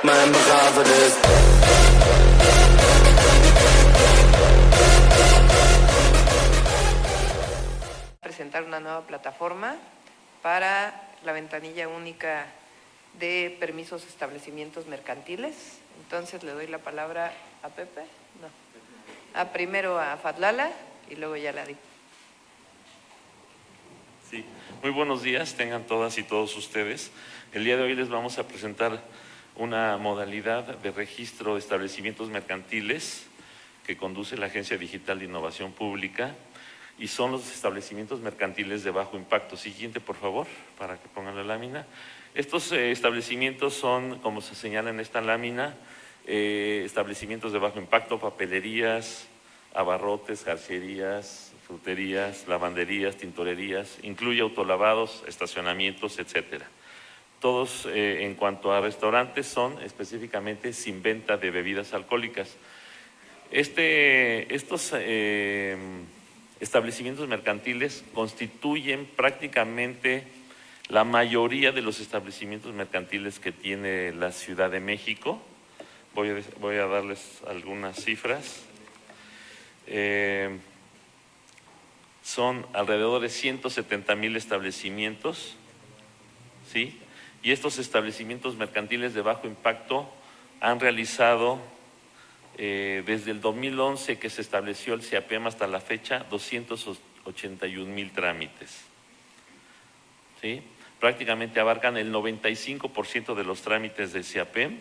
mijn begrafenis. Presentar una nueva plataforma para la ventanilla única de permisos de establecimientos mercantiles. Entonces le doy la palabra a Pepe, primero a Fadlala y luego ya la di. Sí, muy buenos días, tengan todas y todos ustedes. El día de hoy les vamos a presentar una modalidad de registro de establecimientos mercantiles que conduce la Agencia Digital de Innovación Pública y son los establecimientos mercantiles de bajo impacto. Siguiente, por favor, para que pongan la lámina. Estos establecimientos son, como se señala en esta lámina, establecimientos de bajo impacto, papelerías, abarrotes, jarcerías, fruterías, lavanderías, tintorerías, incluye autolavados, estacionamientos, etcétera. Todos, en cuanto a restaurantes, son específicamente sin venta de bebidas alcohólicas. Estos establecimientos mercantiles constituyen prácticamente la mayoría de los establecimientos mercantiles que tiene la Ciudad de México. Voy a darles algunas cifras. Son alrededor de 170,000 establecimientos, ¿sí? Y estos establecimientos mercantiles de bajo impacto han realizado, desde el 2011 que se estableció el CIAPEM hasta la fecha, 281,000 trámites, ¿sí? Prácticamente abarcan el 95% de los trámites del CIAPEM,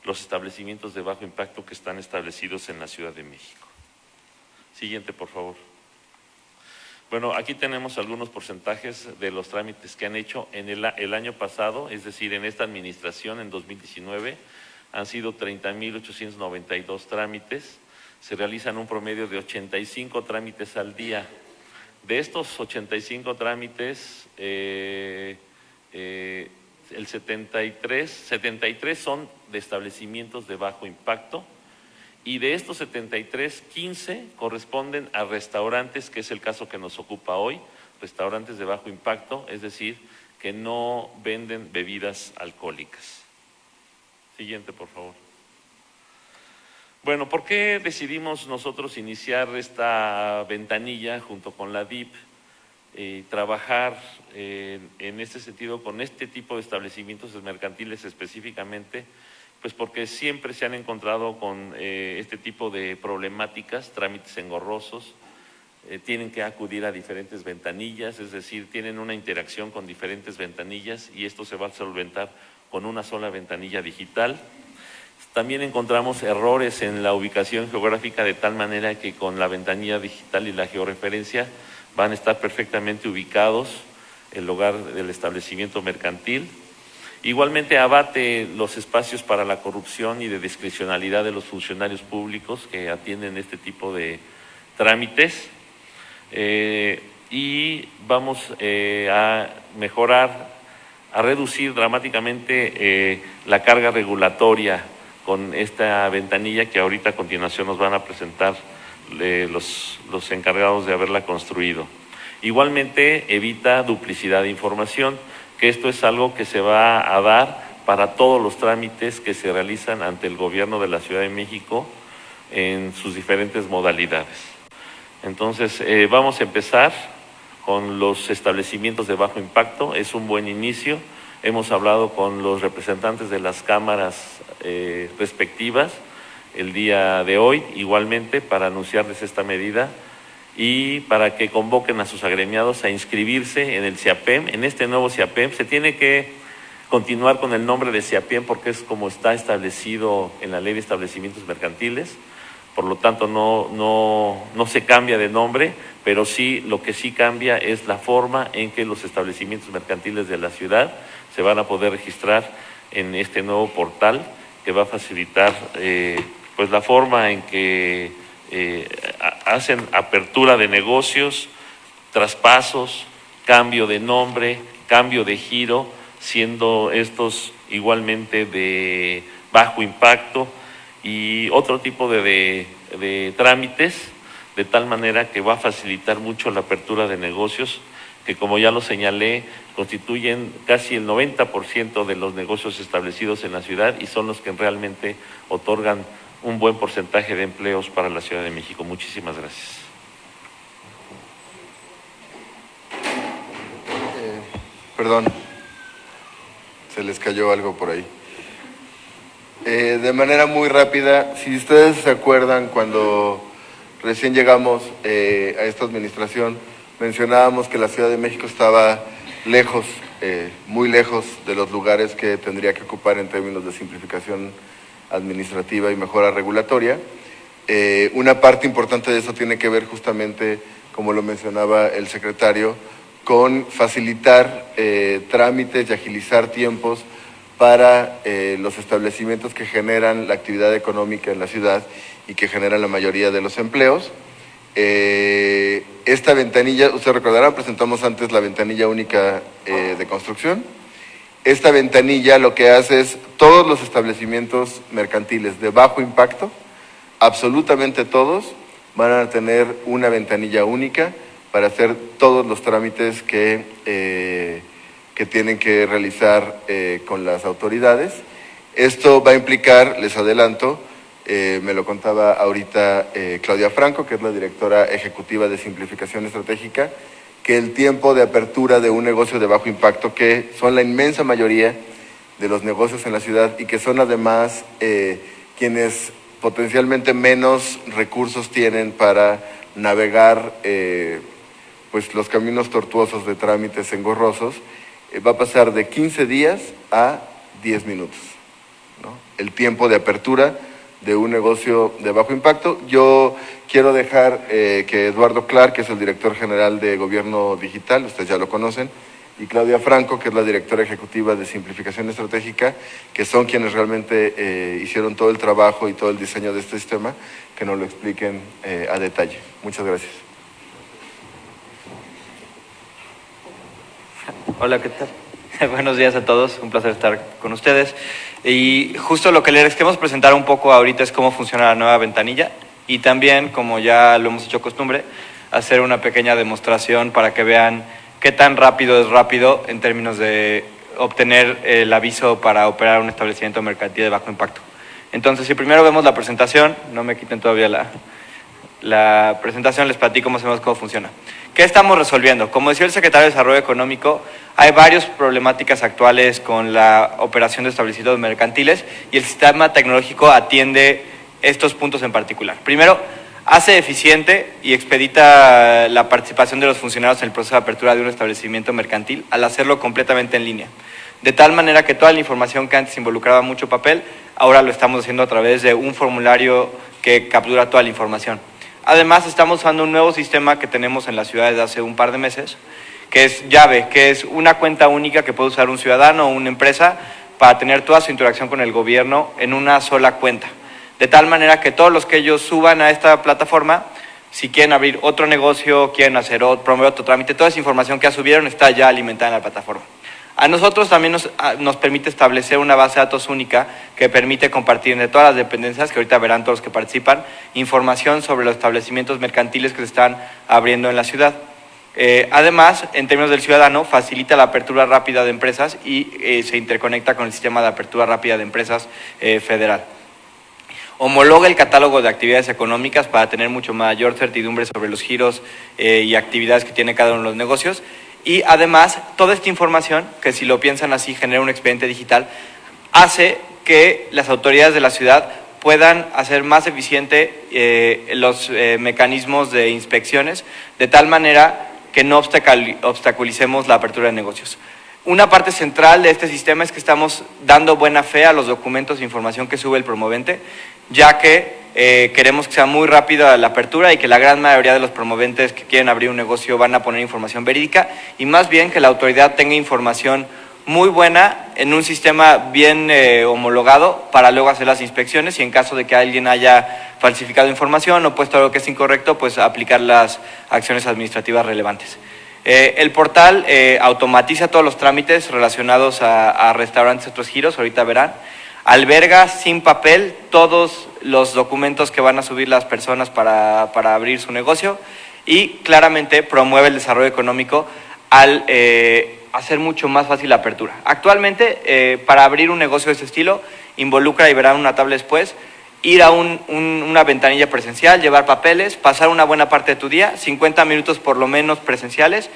los establecimientos de bajo impacto que están establecidos en la Ciudad de México. Siguiente, por favor. Bueno, aquí tenemos algunos porcentajes de los trámites que han hecho en el año pasado, es decir, en esta administración, en 2019, han sido 30,892 trámites, se realizan un promedio de 85 trámites al día. De estos 85 trámites, el 73 son de establecimientos de bajo impacto, y de estos 73, 15 corresponden a restaurantes, que es el caso que nos ocupa hoy, restaurantes de bajo impacto, es decir, que no venden bebidas alcohólicas. Siguiente, por favor. Bueno, ¿por qué decidimos nosotros iniciar esta ventanilla junto con la DIP y trabajar en este sentido con este tipo de establecimientos mercantiles específicamente? Pues porque siempre se han encontrado con este tipo de problemáticas, trámites engorrosos, tienen que acudir a diferentes ventanillas, es decir, tienen una interacción con diferentes ventanillas y esto se va a solventar con una sola ventanilla digital. También encontramos errores en la ubicación geográfica de tal manera que con la ventanilla digital y la georreferencia van a estar perfectamente ubicados el lugar del establecimiento mercantil. Igualmente abate los espacios para la corrupción y de discrecionalidad de los funcionarios públicos que atienden este tipo de trámites y vamos a mejorar, a reducir dramáticamente la carga regulatoria con esta ventanilla que ahorita a continuación nos van a presentar los encargados de haberla construido. Igualmente evita duplicidad de información, que esto es algo que se va a dar para todos los trámites que se realizan ante el gobierno de la Ciudad de México en sus diferentes modalidades. Entonces, vamos a empezar con los establecimientos de bajo impacto, es un buen inicio. Hemos hablado con los representantes de las cámaras respectivas el día de hoy, igualmente, para anunciarles esta medida y para que convoquen a sus agremiados a inscribirse en el CIAPEM. En este nuevo CIAPEM se tiene que continuar con el nombre de CIAPEM porque es como está establecido en la Ley de Establecimientos Mercantiles, por lo tanto no se cambia de nombre, pero sí lo que sí cambia es la forma en que los establecimientos mercantiles de la ciudad se van a poder registrar en este nuevo portal que va a facilitar pues la forma en que hacen apertura de negocios, traspasos, cambio de nombre, cambio de giro, siendo estos igualmente de bajo impacto y otro tipo de trámites, de tal manera que va a facilitar mucho la apertura de negocios, que, como ya lo señalé, constituyen casi el 90% de los negocios establecidos en la ciudad y son los que realmente otorgan un buen porcentaje de empleos para la Ciudad de México. Muchísimas gracias. Perdón, se les cayó algo por ahí. De manera muy rápida, si ustedes se acuerdan, cuando recién llegamos a esta administración, mencionábamos que la Ciudad de México estaba lejos, muy lejos de los lugares que tendría que ocupar en términos de simplificación administrativa y mejora regulatoria. Una parte importante de eso tiene que ver justamente, como lo mencionaba el secretario, con facilitar trámites y agilizar tiempos para los establecimientos que generan la actividad económica en la ciudad y que generan la mayoría de los empleos. Esta ventanilla, ustedes recordarán, presentamos antes la ventanilla única de construcción. Esta ventanilla lo que hace es todos los establecimientos mercantiles de bajo impacto, absolutamente todos, van a tener una ventanilla única para hacer todos los trámites que tienen que realizar con las autoridades. Esto va a implicar, les adelanto, me lo contaba ahorita Claudia Franco, que es la directora ejecutiva de Simplificación Estratégica, que el tiempo de apertura de un negocio de bajo impacto, que son la inmensa mayoría de los negocios en la ciudad y que son además quienes potencialmente menos recursos tienen para navegar pues los caminos tortuosos de trámites engorrosos, va a pasar de 15 días a 10 minutos, ¿no? El tiempo de apertura de un negocio de bajo impacto. Yo quiero dejar que Eduardo Clark, que es el director general de Gobierno Digital, ustedes ya lo conocen, y Claudia Franco, que es la directora ejecutiva de Simplificación Estratégica, que son quienes realmente hicieron todo el trabajo y todo el diseño de este sistema, que nos lo expliquen a detalle. Muchas gracias. Hola, ¿qué tal? Buenos días a todos, un placer estar con ustedes. Y justo lo que les queremos presentar un poco ahorita es cómo funciona la nueva ventanilla y también, como ya lo hemos hecho costumbre, hacer una pequeña demostración para que vean qué tan rápido es rápido en términos de obtener el aviso para operar un establecimiento mercantil de bajo impacto. Entonces, si primero vemos la presentación, no me quiten todavía la presentación, les platico más o menos cómo funciona. ¿Qué estamos resolviendo? Como decía el secretario de Desarrollo Económico, hay varias problemáticas actuales con la operación de establecimientos mercantiles y el sistema tecnológico atiende estos puntos en particular. Primero, hace eficiente y expedita la participación de los funcionarios en el proceso de apertura de un establecimiento mercantil al hacerlo completamente en línea. De tal manera que toda la información que antes involucraba mucho papel, ahora lo estamos haciendo a través de un formulario que captura toda la información. Además, estamos usando un nuevo sistema que tenemos en la ciudad desde hace un par de meses, que es Llave, que es una cuenta única que puede usar un ciudadano o una empresa para tener toda su interacción con el gobierno en una sola cuenta. De tal manera que todos los que ellos suban a esta plataforma, si quieren abrir otro negocio, quieren promover otro trámite, toda esa información que ya subieron está ya alimentada en la plataforma. A nosotros también nos permite establecer una base de datos única que permite compartir entre todas las dependencias, que ahorita verán todos los que participan, información sobre los establecimientos mercantiles que se están abriendo en la ciudad. Además, en términos del ciudadano, facilita la apertura rápida de empresas y se interconecta con el sistema de apertura rápida de empresas federal. Homologa el catálogo de actividades económicas para tener mucho mayor certidumbre sobre los giros y actividades que tiene cada uno de los negocios. Y además, toda esta información, que si lo piensan así genera un expediente digital, hace que las autoridades de la ciudad puedan hacer más eficiente los mecanismos de inspecciones, de tal manera que no obstaculicemos la apertura de negocios. Una parte central de este sistema es que estamos dando buena fe a los documentos e información que sube el promovente, ya que queremos que sea muy rápida la apertura y que la gran mayoría de los promoventes que quieren abrir un negocio van a poner información verídica y más bien que la autoridad tenga información muy buena en un sistema bien homologado para luego hacer las inspecciones y en caso de que alguien haya falsificado información o puesto algo que es incorrecto, pues aplicar las acciones administrativas relevantes. El portal automatiza todos los trámites relacionados a restaurantes y otros giros, ahorita verán. Alberga sin papel todos los documentos que van a subir las personas para abrir su negocio y claramente promueve el desarrollo económico al hacer mucho más fácil la apertura. Actualmente, para abrir un negocio de este estilo, involucra, y verán una tabla después, ir a una ventanilla presencial, llevar papeles, pasar una buena parte de tu día, 50 minutos por lo menos presenciales,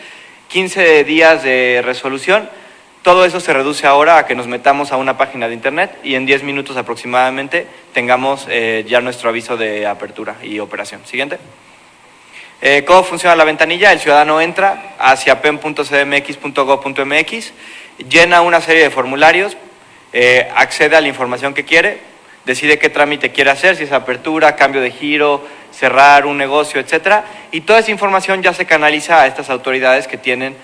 15 días de resolución. Todo eso se reduce ahora a que nos metamos a una página de internet y en 10 minutos aproximadamente tengamos ya nuestro aviso de apertura y operación. Siguiente. ¿Cómo funciona la ventanilla? El ciudadano entra hacia pen.cdmx.gov.mx, llena una serie de formularios, accede a la información que quiere, decide qué trámite quiere hacer, si es apertura, cambio de giro, cerrar un negocio, etcétera, y toda esa información ya se canaliza a estas autoridades que tienen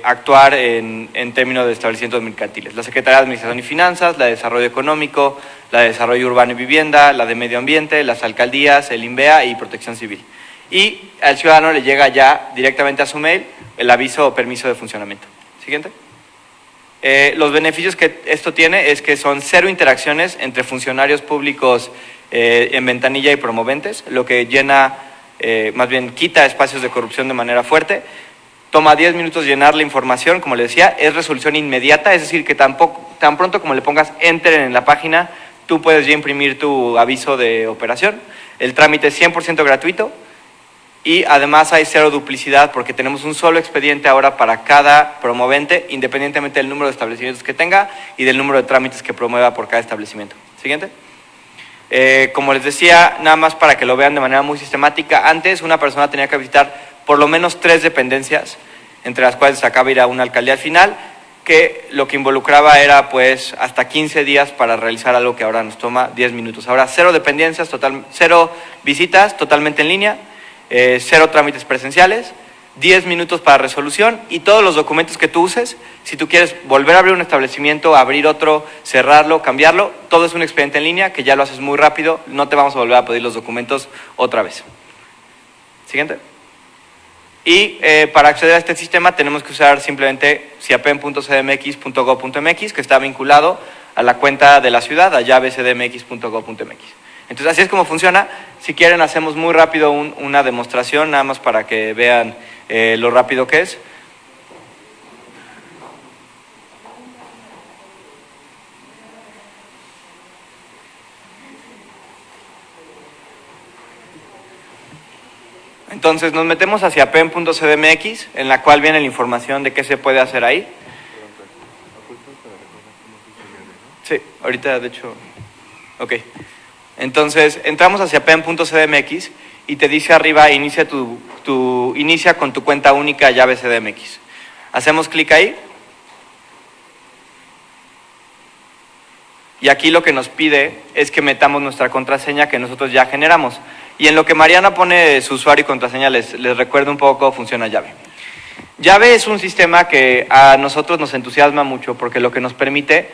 actuar en términos de establecimientos mercantiles. La Secretaría de Administración y Finanzas, la de Desarrollo Económico, la de Desarrollo Urbano y Vivienda, la de Medio Ambiente, las alcaldías, el INVEA y Protección Civil. Y al ciudadano le llega ya directamente a su mail el aviso o permiso de funcionamiento. Siguiente. Los beneficios que esto tiene es que son 0 interacciones entre funcionarios públicos en ventanilla y promoventes, lo que llena, más bien quita espacios de corrupción de manera fuerte. Toma 10 minutos llenar la información, como les decía, es resolución inmediata, es decir, que tan pronto como le pongas enter en la página, tú puedes ya imprimir tu aviso de operación. El trámite es 100% gratuito y además hay 0 duplicidad porque tenemos un solo expediente ahora para cada promovente, independientemente del número de establecimientos que tenga y del número de trámites que promueva por cada establecimiento. Siguiente. Como les decía, nada más para que lo vean de manera muy sistemática, antes una persona tenía que visitar por lo menos 3 dependencias, entre las cuales se acaba de ir a una alcaldía al final, que lo que involucraba era pues hasta 15 días para realizar algo que ahora nos toma 10 minutos. Ahora 0 dependencias, 0 visitas totalmente en línea, 0 trámites presenciales, 10 minutos para resolución y todos los documentos que tú uses, si tú quieres volver a abrir un establecimiento, abrir otro, cerrarlo, cambiarlo, todo es un expediente en línea que ya lo haces muy rápido, no te vamos a volver a pedir los documentos otra vez. Siguiente. Y para acceder a este sistema tenemos que usar simplemente siapen.cdmx.gov.mx, que está vinculado a la cuenta de la ciudad, a llavecdmx.gov.mx. Entonces así es como funciona. Si quieren hacemos muy rápido una demostración, nada más para que vean lo rápido que es. Entonces nos metemos hacia pen.cdmx, en la cual viene la información de qué se puede hacer ahí. Sí, ahorita de hecho. Ok. Entonces entramos hacia pen.cdmx y te dice arriba inicia inicia con tu cuenta única llave CDMX. Hacemos clic ahí. Y aquí lo que nos pide es que metamos nuestra contraseña que nosotros ya generamos. Y en lo que Mariana pone su usuario y contraseña, les recuerdo un poco cómo funciona Llave. Llave es un sistema que a nosotros nos entusiasma mucho porque lo que nos permite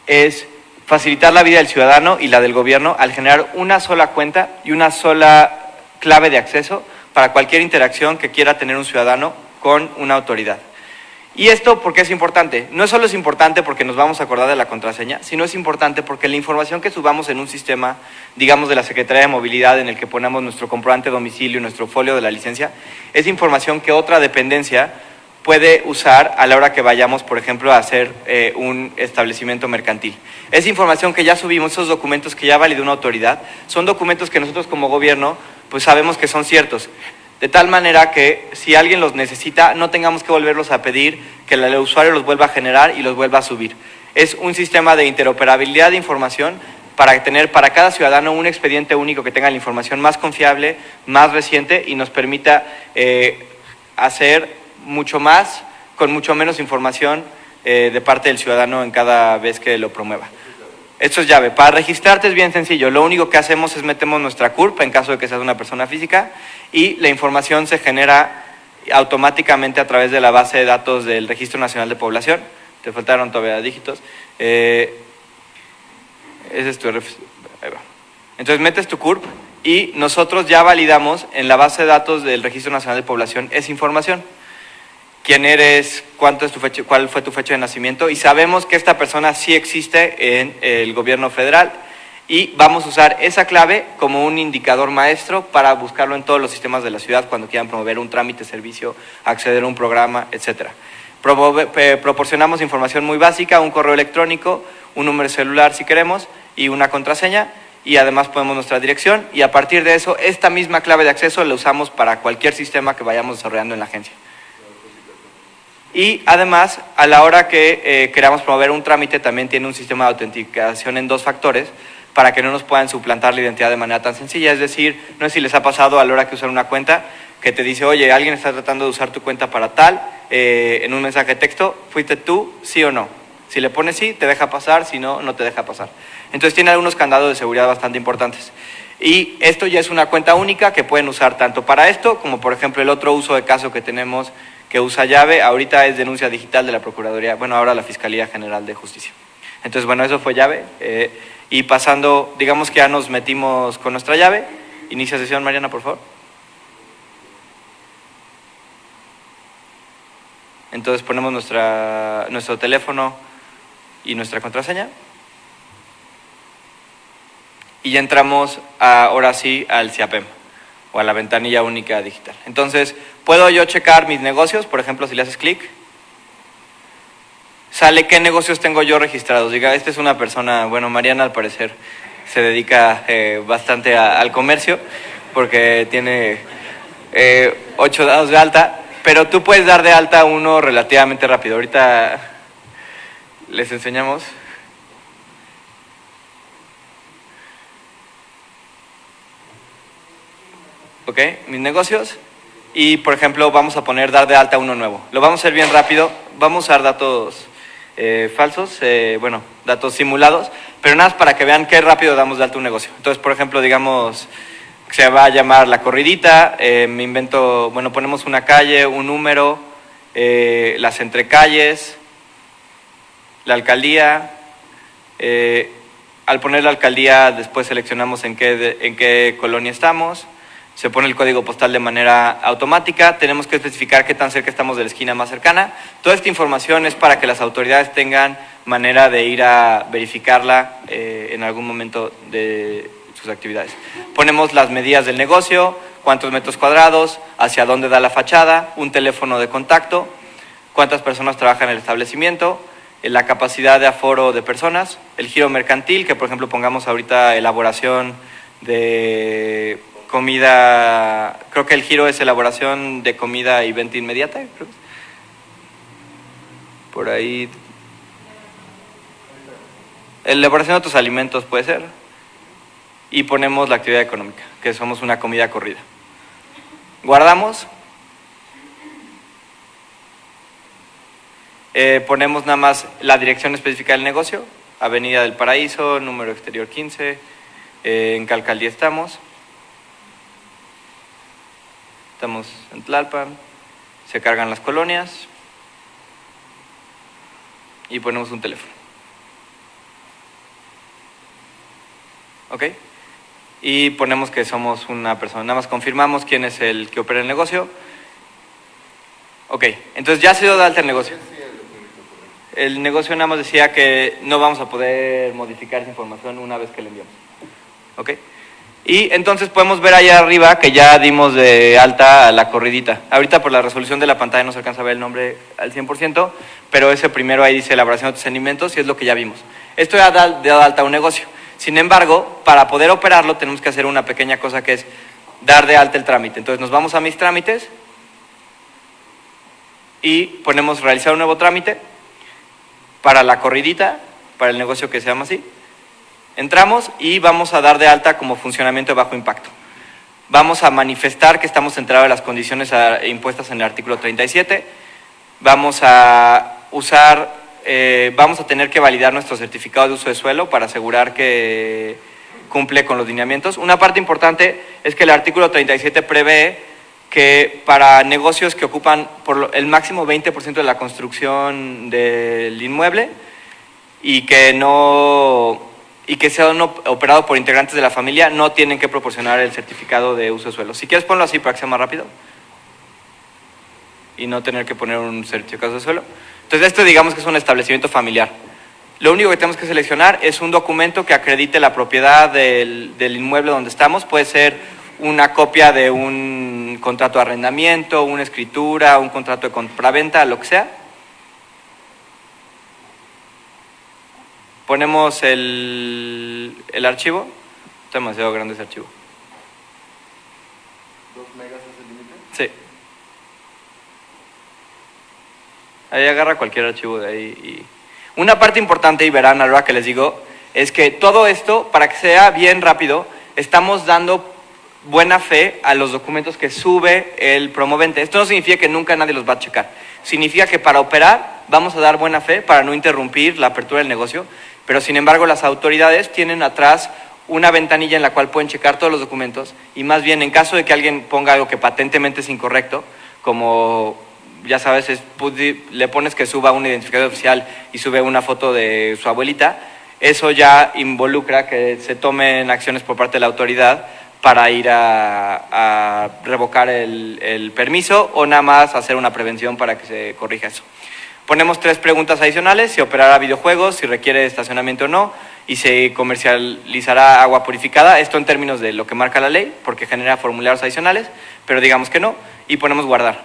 es facilitar la vida del ciudadano y la del gobierno al generar una sola cuenta y una sola clave de acceso para cualquier interacción que quiera tener un ciudadano con una autoridad. ¿Y esto por qué es importante? No solo es importante porque nos vamos a acordar de la contraseña, sino es importante porque la información que subamos en un sistema, digamos de la Secretaría de Movilidad, en el que ponemos nuestro comprobante de domicilio, nuestro folio de la licencia, es información que otra dependencia puede usar a la hora que vayamos, por ejemplo, a hacer un establecimiento mercantil. Esa información que ya subimos, esos documentos que ya validó una autoridad, son documentos que nosotros como gobierno pues sabemos que son ciertos. De tal manera que si alguien los necesita, no tengamos que volverlos a pedir, que el usuario los vuelva a generar y los vuelva a subir. Es un sistema de interoperabilidad de información para tener para cada ciudadano un expediente único que tenga la información más confiable, más reciente y nos permita hacer mucho más con mucho menos información de parte del ciudadano en cada vez que lo promueva. Esto es Llave. Para registrarte es bien sencillo. Lo único que hacemos es metemos nuestra CURP en caso de que seas una persona física y la información se genera automáticamente a través de la base de datos del Registro Nacional de Población. Te faltaron todavía dígitos. Ese es tu RFC. Ahí va. Entonces metes tu CURP y nosotros ya validamos en la base de datos del Registro Nacional de Población esa información. Quién eres, cuánto es tu fecha, cuál fue tu fecha de nacimiento y sabemos que esta persona sí existe en el gobierno federal y vamos a usar esa clave como un indicador maestro para buscarlo en todos los sistemas de la ciudad cuando quieran promover un trámite, servicio, acceder a un programa, etc. Proporcionamos información muy básica, un correo electrónico, un número celular si queremos y una contraseña, y además ponemos nuestra dirección, y a partir de eso, esta misma clave de acceso la usamos para cualquier sistema que vayamos desarrollando en la agencia. Y además, a la hora que queramos promover un trámite, también tiene un sistema de autenticación en 2 factores para que no nos puedan suplantar la identidad de manera tan sencilla. Es decir, no sé si les ha pasado a la hora que usan una cuenta que te dice, oye, alguien está tratando de usar tu cuenta para tal, en un mensaje de texto, ¿fuiste tú, sí o no? Si le pones sí, te deja pasar, si no, no te deja pasar. Entonces tiene algunos candados de seguridad bastante importantes. Y esto ya es una cuenta única que pueden usar tanto para esto, como por ejemplo el otro uso de caso que tenemos que usa llave, ahorita es denuncia digital de la Procuraduría, bueno, ahora la Fiscalía General de Justicia. Entonces, bueno, eso fue llave. Y pasando, digamos que ya nos metimos con nuestra llave. Inicia sesión, Mariana, por favor. Entonces ponemos nuestro teléfono y nuestra contraseña. Y ya entramos ahora sí al CIAPEM, o a la ventanilla única digital. Entonces, puedo yo checar mis negocios, por ejemplo, si le haces clic, sale qué negocios tengo yo registrados. Diga, esta es una persona, bueno, Mariana al parecer se dedica bastante al comercio, porque tiene 8 dados de alta, pero tú puedes dar de alta uno relativamente rápido. Ahorita les enseñamos. Ok, mis negocios. Y por ejemplo vamos a poner dar de alta uno nuevo. Lo vamos a hacer bien rápido. Vamos a usar datos falsos, bueno, datos simulados, pero nada más para que vean qué rápido damos de alta un negocio. Entonces, por ejemplo, digamos que se va a llamar La Corridita, me invento, bueno, ponemos una calle, un número, las entrecalles, la alcaldía. Al poner la alcaldía, después seleccionamos en qué colonia estamos. Se pone el código postal de manera automática, tenemos que especificar qué tan cerca estamos de la esquina más cercana. Toda esta información es para que las autoridades tengan manera de ir a verificarla en algún momento de sus actividades. Ponemos las medidas del negocio, cuántos metros cuadrados, hacia dónde da la fachada, un teléfono de contacto, cuántas personas trabajan en el establecimiento, la capacidad de aforo de personas, el giro mercantil, que por ejemplo pongamos ahorita elaboración de comida, creo que el giro es elaboración de comida y venta inmediata, creo. Por ahí. Elaboración de otros alimentos puede ser. Y ponemos la actividad económica, que somos una comida corrida. Guardamos. Ponemos nada más la dirección específica del negocio, Avenida del Paraíso, número exterior 15, en qué alcaldía estamos. Estamos en Tlalpan, se cargan las colonias y ponemos un teléfono. ¿Ok? Y ponemos que somos una persona, nada más confirmamos quién es el que opera el negocio. Ok, entonces ya se dio de alta el negocio. El negocio nada más decía que no vamos a poder modificar esa información una vez que le enviamos. ¿Ok? Y entonces podemos ver allá arriba que ya dimos de alta a La Corridita. Ahorita por la resolución de la pantalla no se alcanza a ver el nombre al 100%, pero ese primero ahí dice elaboración de procedimientos y es lo que ya vimos. Esto ya da de alta a un negocio. Sin embargo, para poder operarlo tenemos que hacer una pequeña cosa que es dar de alta el trámite. Entonces nos vamos a mis trámites y ponemos realizar un nuevo trámite para La Corridita, para el negocio que se llama así. Entramos y vamos a dar de alta como funcionamiento de bajo impacto. Vamos a manifestar que estamos enterados de las condiciones impuestas en el artículo 37. Vamos a usar, vamos a tener que validar nuestro certificado de uso de suelo para asegurar que cumple con los lineamientos. Una parte importante es que el artículo 37 prevé que para negocios que ocupan por el máximo 20% de la construcción del inmueble y que sea operado por integrantes de la familia, no tienen que proporcionar el certificado de uso de suelo. Si quieres ponlo así para que sea más rápido y no tener que poner un certificado de suelo. Entonces esto digamos que es un establecimiento familiar. Lo único que tenemos que seleccionar es un documento que acredite la propiedad del inmueble donde estamos. Puede ser una copia de un contrato de arrendamiento, una escritura, un contrato de compraventa, lo que sea. Ponemos el archivo. Está demasiado grande ese archivo. ¿2 megas es el límite? Sí. Ahí agarra cualquier archivo de ahí. Y una parte importante, y verán ahora que les digo, es que todo esto, para que sea bien rápido, estamos dando buena fe a los documentos que sube el promovente. Esto no significa que nunca nadie los va a checar. Significa que para operar vamos a dar buena fe para no interrumpir la apertura del negocio, pero sin embargo las autoridades tienen atrás una ventanilla en la cual pueden checar todos los documentos y más bien en caso de que alguien ponga algo que patentemente es incorrecto, como ya sabes, le pones que suba un identificador oficial y sube una foto de su abuelita, eso ya involucra que se tomen acciones por parte de la autoridad para ir a revocar el permiso o nada más hacer una prevención para que se corrija eso. Ponemos 3 preguntas adicionales: si operará videojuegos, si requiere estacionamiento o no, y si comercializará agua purificada, esto en términos de lo que marca la ley, porque genera formularios adicionales, pero digamos que no, y ponemos guardar.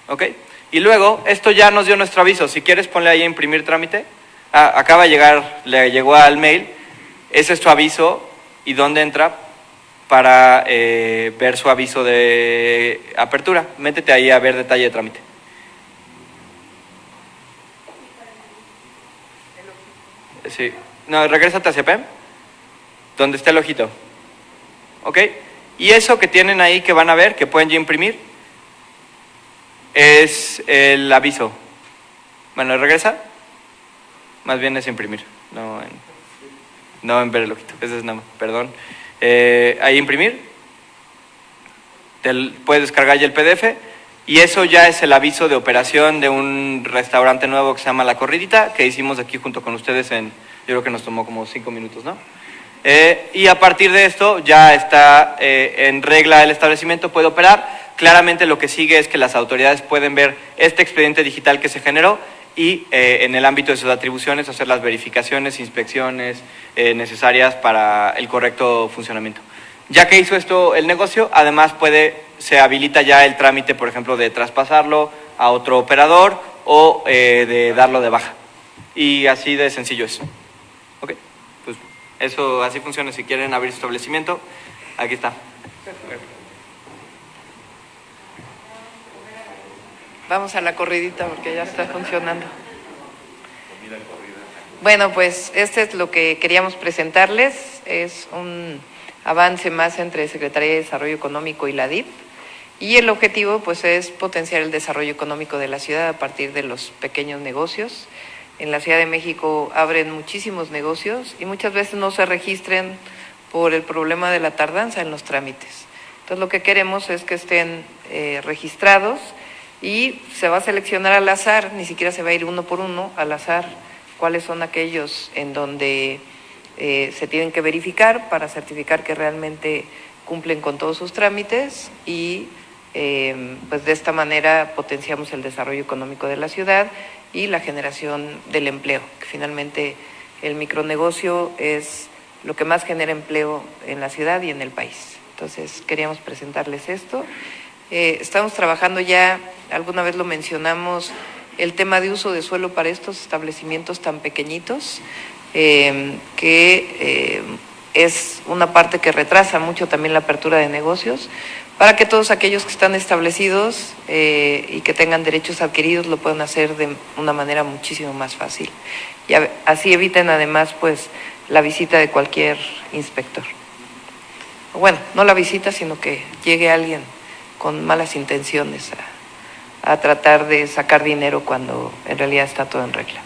¿Ok? Y luego, esto ya nos dio nuestro aviso. Si quieres, ponle ahí a imprimir trámite. Acaba de llegar, le llegó al mail. Ese es tu aviso. ¿Y dónde entra? Para ver su aviso de apertura. Métete ahí a ver detalle de trámite. Sí. No, regrésate hacia PEM, donde está el ojito. ¿Ok? Y eso que tienen ahí que van a ver, que pueden ya imprimir, es el aviso. Bueno, regresa. Más bien es imprimir, no en ver el ojito. Ese es nada más, perdón. Ahí imprimir. Puedes descargar ya el PDF. Y eso ya es el aviso de operación de un restaurante nuevo que se llama La Corridita, que hicimos aquí junto con ustedes yo creo que nos tomó como 5 minutos, ¿no? Y a partir de esto ya está en regla el establecimiento, puede operar. Claramente lo que sigue es que las autoridades pueden ver este expediente digital que se generó y en el ámbito de sus atribuciones hacer las verificaciones, inspecciones necesarias para el correcto funcionamiento. Ya que hizo esto el negocio, además se habilita ya el trámite, por ejemplo, de traspasarlo a otro operador o de darlo de baja. Y así de sencillo es. Ok, pues eso así funciona. Si quieren abrir su establecimiento, aquí está. Vamos a La Corridita porque ya está funcionando. Bueno, pues este es lo que queríamos presentarles. Es un avance más entre Secretaría de Desarrollo Económico y la DIF. Y el objetivo pues es potenciar el desarrollo económico de la ciudad a partir de los pequeños negocios. En la Ciudad de México abren muchísimos negocios y muchas veces no se registran por el problema de la tardanza en los trámites. Entonces lo que queremos es que estén registrados y se va a seleccionar al azar, ni siquiera se va a ir uno por uno, al azar cuáles son aquellos en donde se tienen que verificar para certificar que realmente cumplen con todos sus trámites y pues de esta manera potenciamos el desarrollo económico de la ciudad y la generación del empleo, que finalmente el micronegocio es lo que más genera empleo en la ciudad y en el país. Entonces queríamos presentarles esto. Estamos trabajando ya, alguna vez lo mencionamos, el tema de uso de suelo para estos establecimientos tan pequeñitos, que es una parte que retrasa mucho también la apertura de negocios, para que todos aquellos que están establecidos y que tengan derechos adquiridos lo puedan hacer de una manera muchísimo más fácil. Y así eviten además pues la visita de cualquier inspector. Bueno, no la visita, sino que llegue alguien con malas intenciones a tratar de sacar dinero cuando en realidad está todo en regla.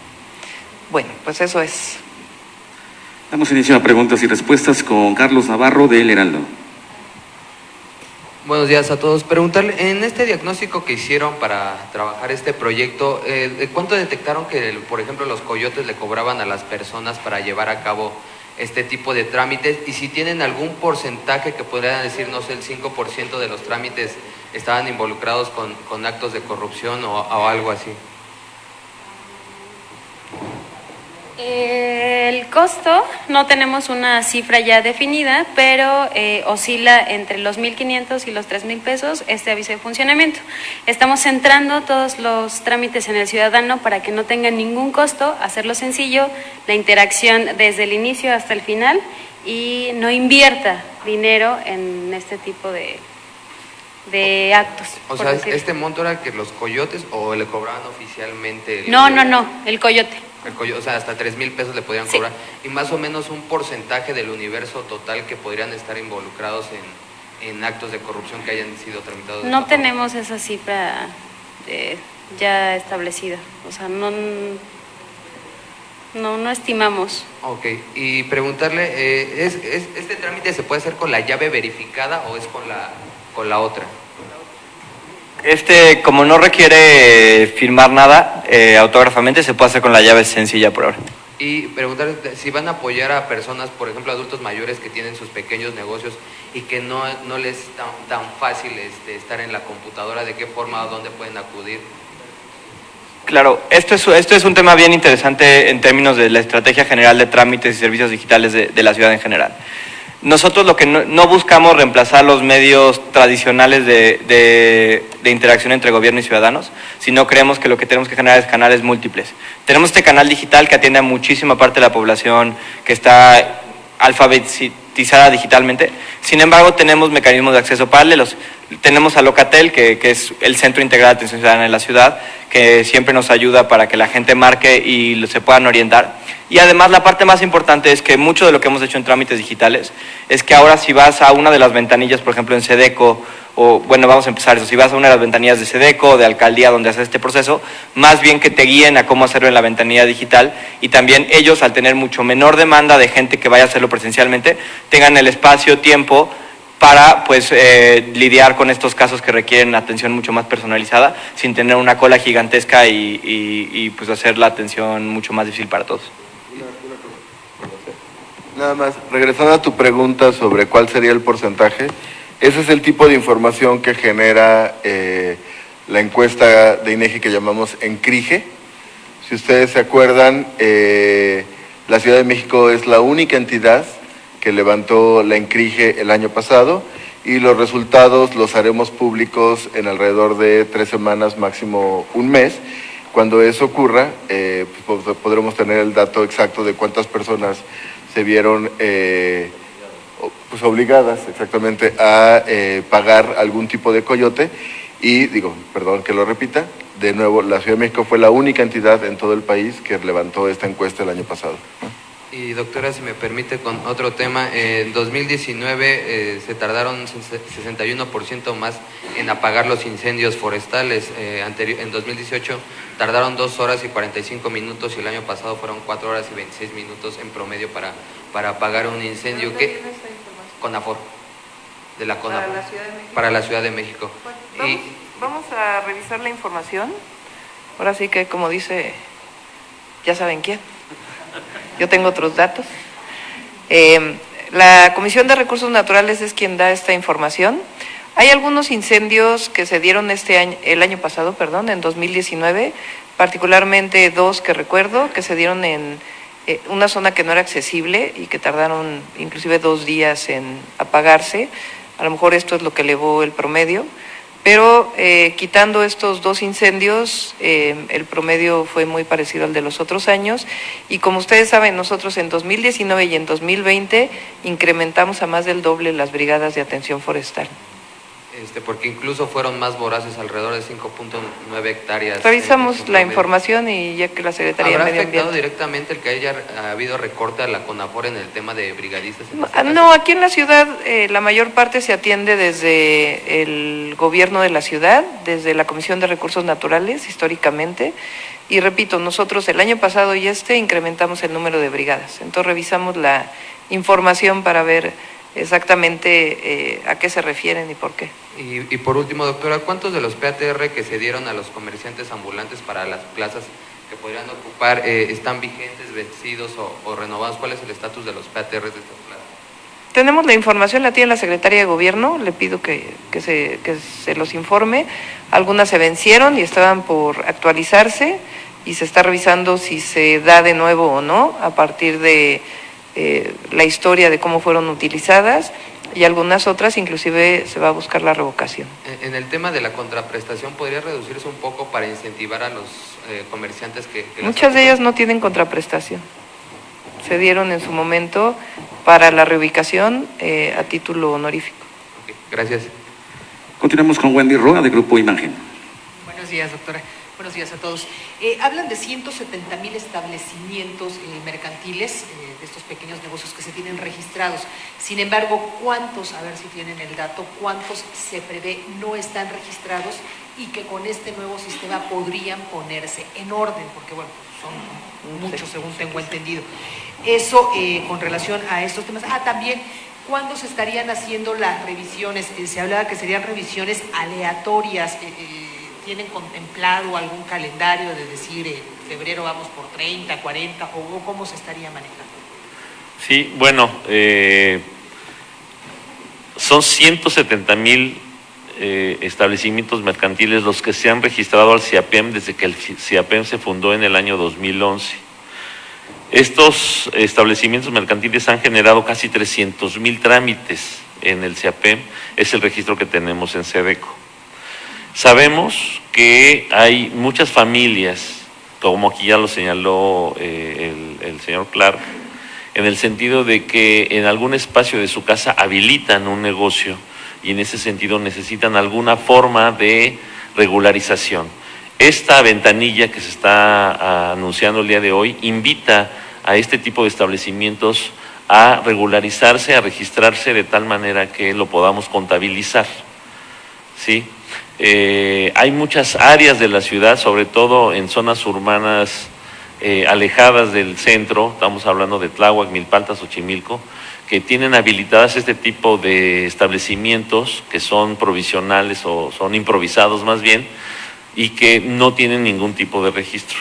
Bueno, pues eso es. Damos inicio a preguntas y respuestas con Carlos Navarro de El Heraldo. Buenos días a todos. Preguntarle, en este diagnóstico que hicieron para trabajar este proyecto, ¿de cuánto detectaron que, por ejemplo, los coyotes le cobraban a las personas para llevar a cabo este tipo de trámites? Y si tienen algún porcentaje que podrían decir, no sé, el 5% de los trámites estaban involucrados con actos de corrupción o algo así. El costo, no tenemos una cifra ya definida, pero oscila entre los 1,500 y los 3,000 pesos este aviso de funcionamiento. Estamos centrando todos los trámites en el ciudadano para que no tenga ningún costo, hacerlo sencillo, la interacción desde el inicio hasta el final y no invierta dinero en este tipo de actos. O sea, ¿este monto era que los coyotes o le cobraban oficialmente? No, el coyote. O sea, hasta 3,000 pesos le podrían cobrar. Y más o menos un porcentaje del universo total que podrían estar involucrados en actos de corrupción que hayan sido tramitados. No tenemos esa cifra ya establecida. O sea, no estimamos. Ok, y preguntarle, ¿este trámite se puede hacer con la llave verificada o es con la otra? Como no requiere firmar nada autógrafamente, se puede hacer con la llave sencilla por ahora. Y preguntar si van a apoyar a personas, por ejemplo, adultos mayores que tienen sus pequeños negocios y que no les es tan fácil estar en la computadora, ¿de qué forma o dónde pueden acudir? Claro, esto es un tema bien interesante en términos de la estrategia general de trámites y servicios digitales de la ciudad en general. Nosotros lo que no buscamos reemplazar los medios tradicionales de interacción entre gobierno y ciudadanos, sino creemos que lo que tenemos que generar es canales múltiples. Tenemos este canal digital que atiende a muchísima parte de la población que está alfabetizada digitalmente. Sin embargo, tenemos mecanismos de acceso paralelos. Tenemos a Locatel, que es el Centro Integrado de Atención Ciudadana de la ciudad, que siempre nos ayuda para que la gente marque y se puedan orientar. Y además la parte más importante es que mucho de lo que hemos hecho en trámites digitales es que ahora si vas a una de las ventanillas, por ejemplo en SEDECO, o bueno, vamos a empezar eso, si vas a una de las ventanillas de SEDECO o de alcaldía donde haces este proceso, más bien que te guíen a cómo hacerlo en la ventanilla digital y también ellos, al tener mucho menor demanda de gente que vaya a hacerlo presencialmente, tengan el espacio, tiempo para pues lidiar con estos casos que requieren atención mucho más personalizada sin tener una cola gigantesca y pues hacer la atención mucho más difícil para todos. Nada más, regresando a tu pregunta sobre cuál sería el porcentaje, ese es el tipo de información que genera la encuesta de INEGI que llamamos Encrige. Si ustedes se acuerdan, la Ciudad de México es la única entidad que levantó la Encrige el año pasado y los resultados los haremos públicos en alrededor de 3 semanas, máximo un mes. Cuando eso ocurra, pues podremos tener el dato exacto de cuántas personas se vieron pues obligadas exactamente a pagar algún tipo de coyote. Y digo, perdón que lo repita, de nuevo, la Ciudad de México fue la única entidad en todo el país que levantó esta encuesta el año pasado. Y doctora, si me permite, con otro tema, en 2019 se tardaron 61% más en apagar los incendios forestales. En 2018 tardaron 2 horas y 45 minutos y el año pasado fueron 4 horas y 26 minutos en promedio para apagar un incendio. ¿Qué? CONAFOR, de la CONAFOR. ¿Para la Ciudad de México? Para la Ciudad de México. Pues vamos a revisar la información. Ahora sí que, como dice, ya saben quién. Yo tengo otros datos. La Comisión de Recursos Naturales es quien da esta información. Hay algunos incendios que se dieron el año pasado, en 2019, particularmente 2 que recuerdo, que se dieron en una zona que no era accesible y que tardaron inclusive 2 días en apagarse. A lo mejor esto es lo que elevó el promedio. Pero quitando estos 2 incendios, el promedio fue muy parecido al de los otros años. Y como ustedes saben, nosotros en 2019 y en 2020 incrementamos a más del doble las brigadas de atención forestal. Porque incluso fueron más voraces, alrededor de 5.9 hectáreas. Revisamos la información y ya que la Secretaría de ¿Habrá Medio afectado Ambiente... directamente el que haya habido recorte a la CONAFOR en el tema de brigadistas? No, aquí en la ciudad la mayor parte se atiende desde el gobierno de la ciudad, desde la Comisión de Recursos Naturales, históricamente. Y repito, nosotros el año pasado y incrementamos el número de brigadas. Entonces revisamos la información para ver exactamente a qué se refieren y por qué. Y por último, doctora, ¿cuántos de los PATR que se dieron a los comerciantes ambulantes para las plazas que podrían ocupar están vigentes, vencidos o renovados? ¿Cuál es el estatus de los PATR de estas plazas? tenemos la información, la tiene la Secretaría de Gobierno, le pido que se los informe. Algunas se vencieron y estaban por actualizarse y se está revisando si se da de nuevo o no a partir de la historia de cómo fueron utilizadas, y algunas otras inclusive se va a buscar la revocación. En el tema de la contraprestación, ¿podría reducirse un poco para incentivar a los comerciantes que Muchas de ellas no tienen contraprestación. Se dieron en su momento para la reubicación a título honorífico. Ok, gracias. Continuamos con Wendy Roa, de Grupo Imagen. Buenos días, doctora. Buenos días a todos. Hablan de 170,000 establecimientos mercantiles, de estos pequeños negocios que se tienen registrados. Sin embargo, ¿cuántos, a ver si tienen el dato, cuántos se prevé no están registrados y que con este nuevo sistema podrían ponerse en orden? Porque, bueno, son muchos, según tengo entendido. Eso con relación a estos temas. También, ¿cuándo se estarían haciendo las revisiones? Se hablaba que serían revisiones aleatorias. ¿Tienen contemplado algún calendario de decir en febrero vamos por 30, 40 o cómo se estaría manejando? Sí, bueno, son 170,000 establecimientos mercantiles los que se han registrado al CIAPEM desde que el CIAPEM se fundó en el año 2011. Estos establecimientos mercantiles han generado casi 300,000 trámites en el CIAPEM, es el registro que tenemos en SEDECO. Sabemos que hay muchas familias, como aquí ya lo señaló el señor Clark, en el sentido de que en algún espacio de su casa habilitan un negocio y en ese sentido necesitan alguna forma de regularización. Esta ventanilla que se está anunciando el día de hoy invita a este tipo de establecimientos a regularizarse, a registrarse de tal manera que lo podamos contabilizar, ¿sí? Hay muchas áreas de la ciudad, sobre todo en zonas urbanas alejadas del centro, estamos hablando de Tláhuac, Milpalta, Xochimilco, que tienen habilitadas este tipo de establecimientos que son provisionales o son improvisados más bien y que no tienen ningún tipo de registro.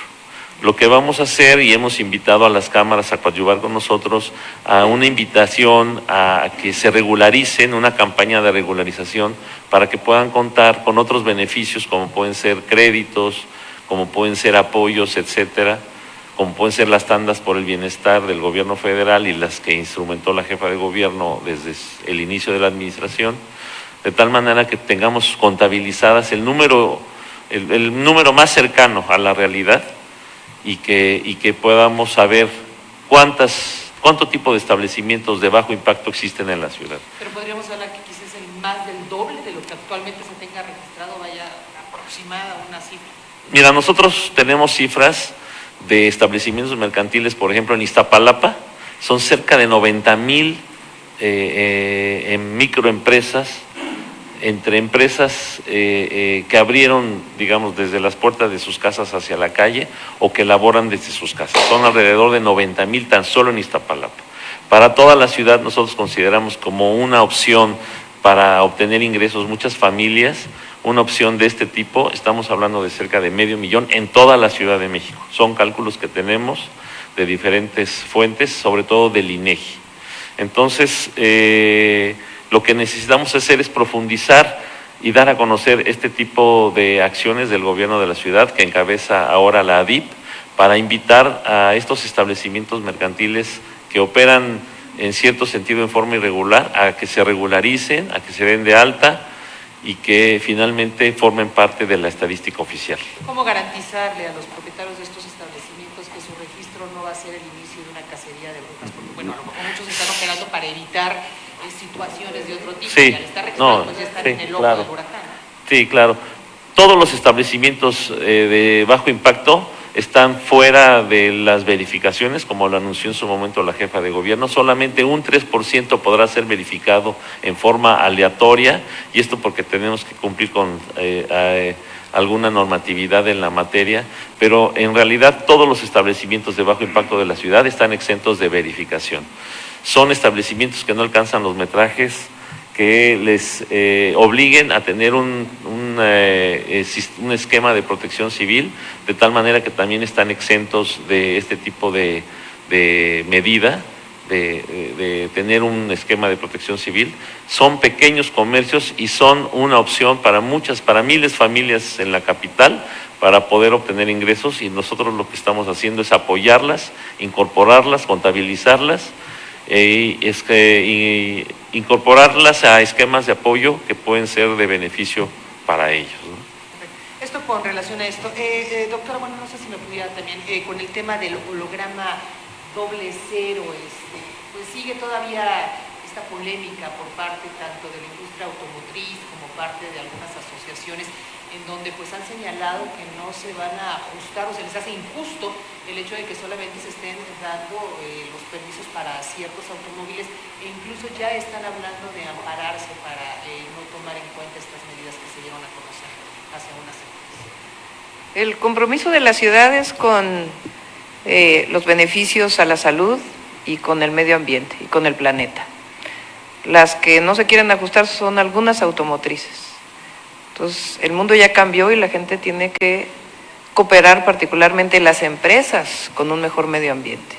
Lo que vamos a hacer, y hemos invitado a las cámaras a coadyuvar con nosotros, a una invitación a que se regularicen, una campaña de regularización para que puedan contar con otros beneficios como pueden ser créditos, como pueden ser apoyos, etcétera, como pueden ser las tandas por el bienestar del gobierno federal y las que instrumentó la jefa de gobierno desde el inicio de la administración, de tal manera que tengamos contabilizadas el número más cercano a la realidad y que podamos saber cuánto tipo de establecimientos de bajo impacto existen en la ciudad. Pero podríamos hablar que quizás el más del doble de lo que actualmente se tenga registrado, vaya aproximada una cifra. Mira, nosotros tenemos cifras de establecimientos mercantiles, por ejemplo, en Iztapalapa, son cerca de 90,000 en microempresas, entre empresas que abrieron, digamos, desde las puertas de sus casas hacia la calle o que laboran desde sus casas. Son alrededor de 90,000 tan solo en Iztapalapa. Para toda la ciudad nosotros consideramos como una opción para obtener ingresos muchas familias, una opción de este tipo, estamos hablando de cerca de 500,000 en toda la Ciudad de México. Son cálculos que tenemos de diferentes fuentes, sobre todo del INEGI. Entonces, lo que necesitamos hacer es profundizar y dar a conocer este tipo de acciones del gobierno de la ciudad que encabeza ahora la ADIP para invitar a estos establecimientos mercantiles que operan en cierto sentido en forma irregular a que se regularicen, a que se den de alta y que finalmente formen parte de la estadística oficial. ¿Cómo garantizarle a los propietarios de estos establecimientos que su registro no va a ser el inicio de una cacería de brujas? Porque, bueno, a lo mejor muchos están operando para evitar situaciones de otro tipo, sí, y al estar registrados, pues ya están sí, en el ojo claro. del huracán. Sí, claro. Todos los establecimientos de bajo impacto están fuera de las verificaciones, como lo anunció en su momento la jefa de gobierno. Solamente un 3% podrá ser verificado en forma aleatoria, y esto porque tenemos que cumplir con alguna normatividad en la materia, pero en realidad todos los establecimientos de bajo impacto de la ciudad están exentos de verificación. Son establecimientos que no alcanzan los metrajes que les obliguen a tener un esquema de protección civil, de tal manera que también están exentos de este tipo de medida de tener un esquema de protección civil. Son pequeños comercios y son una opción para miles de familias en la capital para poder obtener ingresos, y nosotros lo que estamos haciendo es apoyarlas, incorporarlas, contabilizarlas y incorporarlas a esquemas de apoyo que pueden ser de beneficio para ellos, ¿no? Esto con relación a esto. Doctora, bueno, no sé si me pudiera también, con el tema del holograma doble cero, pues sigue todavía esta polémica por parte tanto de la industria automotriz como parte de algunas asociaciones, en donde pues han señalado que no se van a ajustar o se les hace injusto el hecho de que solamente se estén dando los permisos para ciertos automóviles, e incluso ya están hablando de ampararse para no tomar en cuenta estas medidas que se dieron a conocer hace unas semanas. El compromiso de las ciudades con los beneficios a la salud y con el medio ambiente y con el planeta. Las que no se quieren ajustar son algunas automotrices. Entonces, el mundo ya cambió y la gente tiene que cooperar, particularmente las empresas, con un mejor medio ambiente.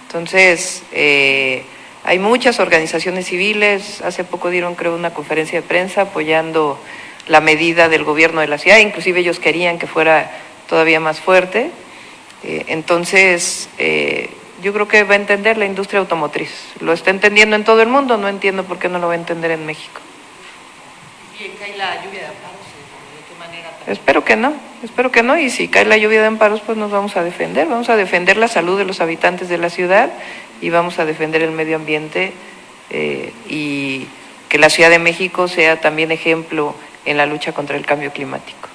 Entonces, hay muchas organizaciones civiles, hace poco dieron, creo, una conferencia de prensa apoyando la medida del gobierno de la ciudad, inclusive ellos querían que fuera todavía más fuerte. Entonces, yo creo que va a entender la industria automotriz. Lo está entendiendo en todo el mundo, no entiendo por qué no lo va a entender en México. ¿Y cae la lluvia de amparos? ¿De qué manera? Espero que no, y si cae la lluvia de amparos, pues nos vamos a defender la salud de los habitantes de la ciudad y vamos a defender el medio ambiente y que la Ciudad de México sea también ejemplo en la lucha contra el cambio climático.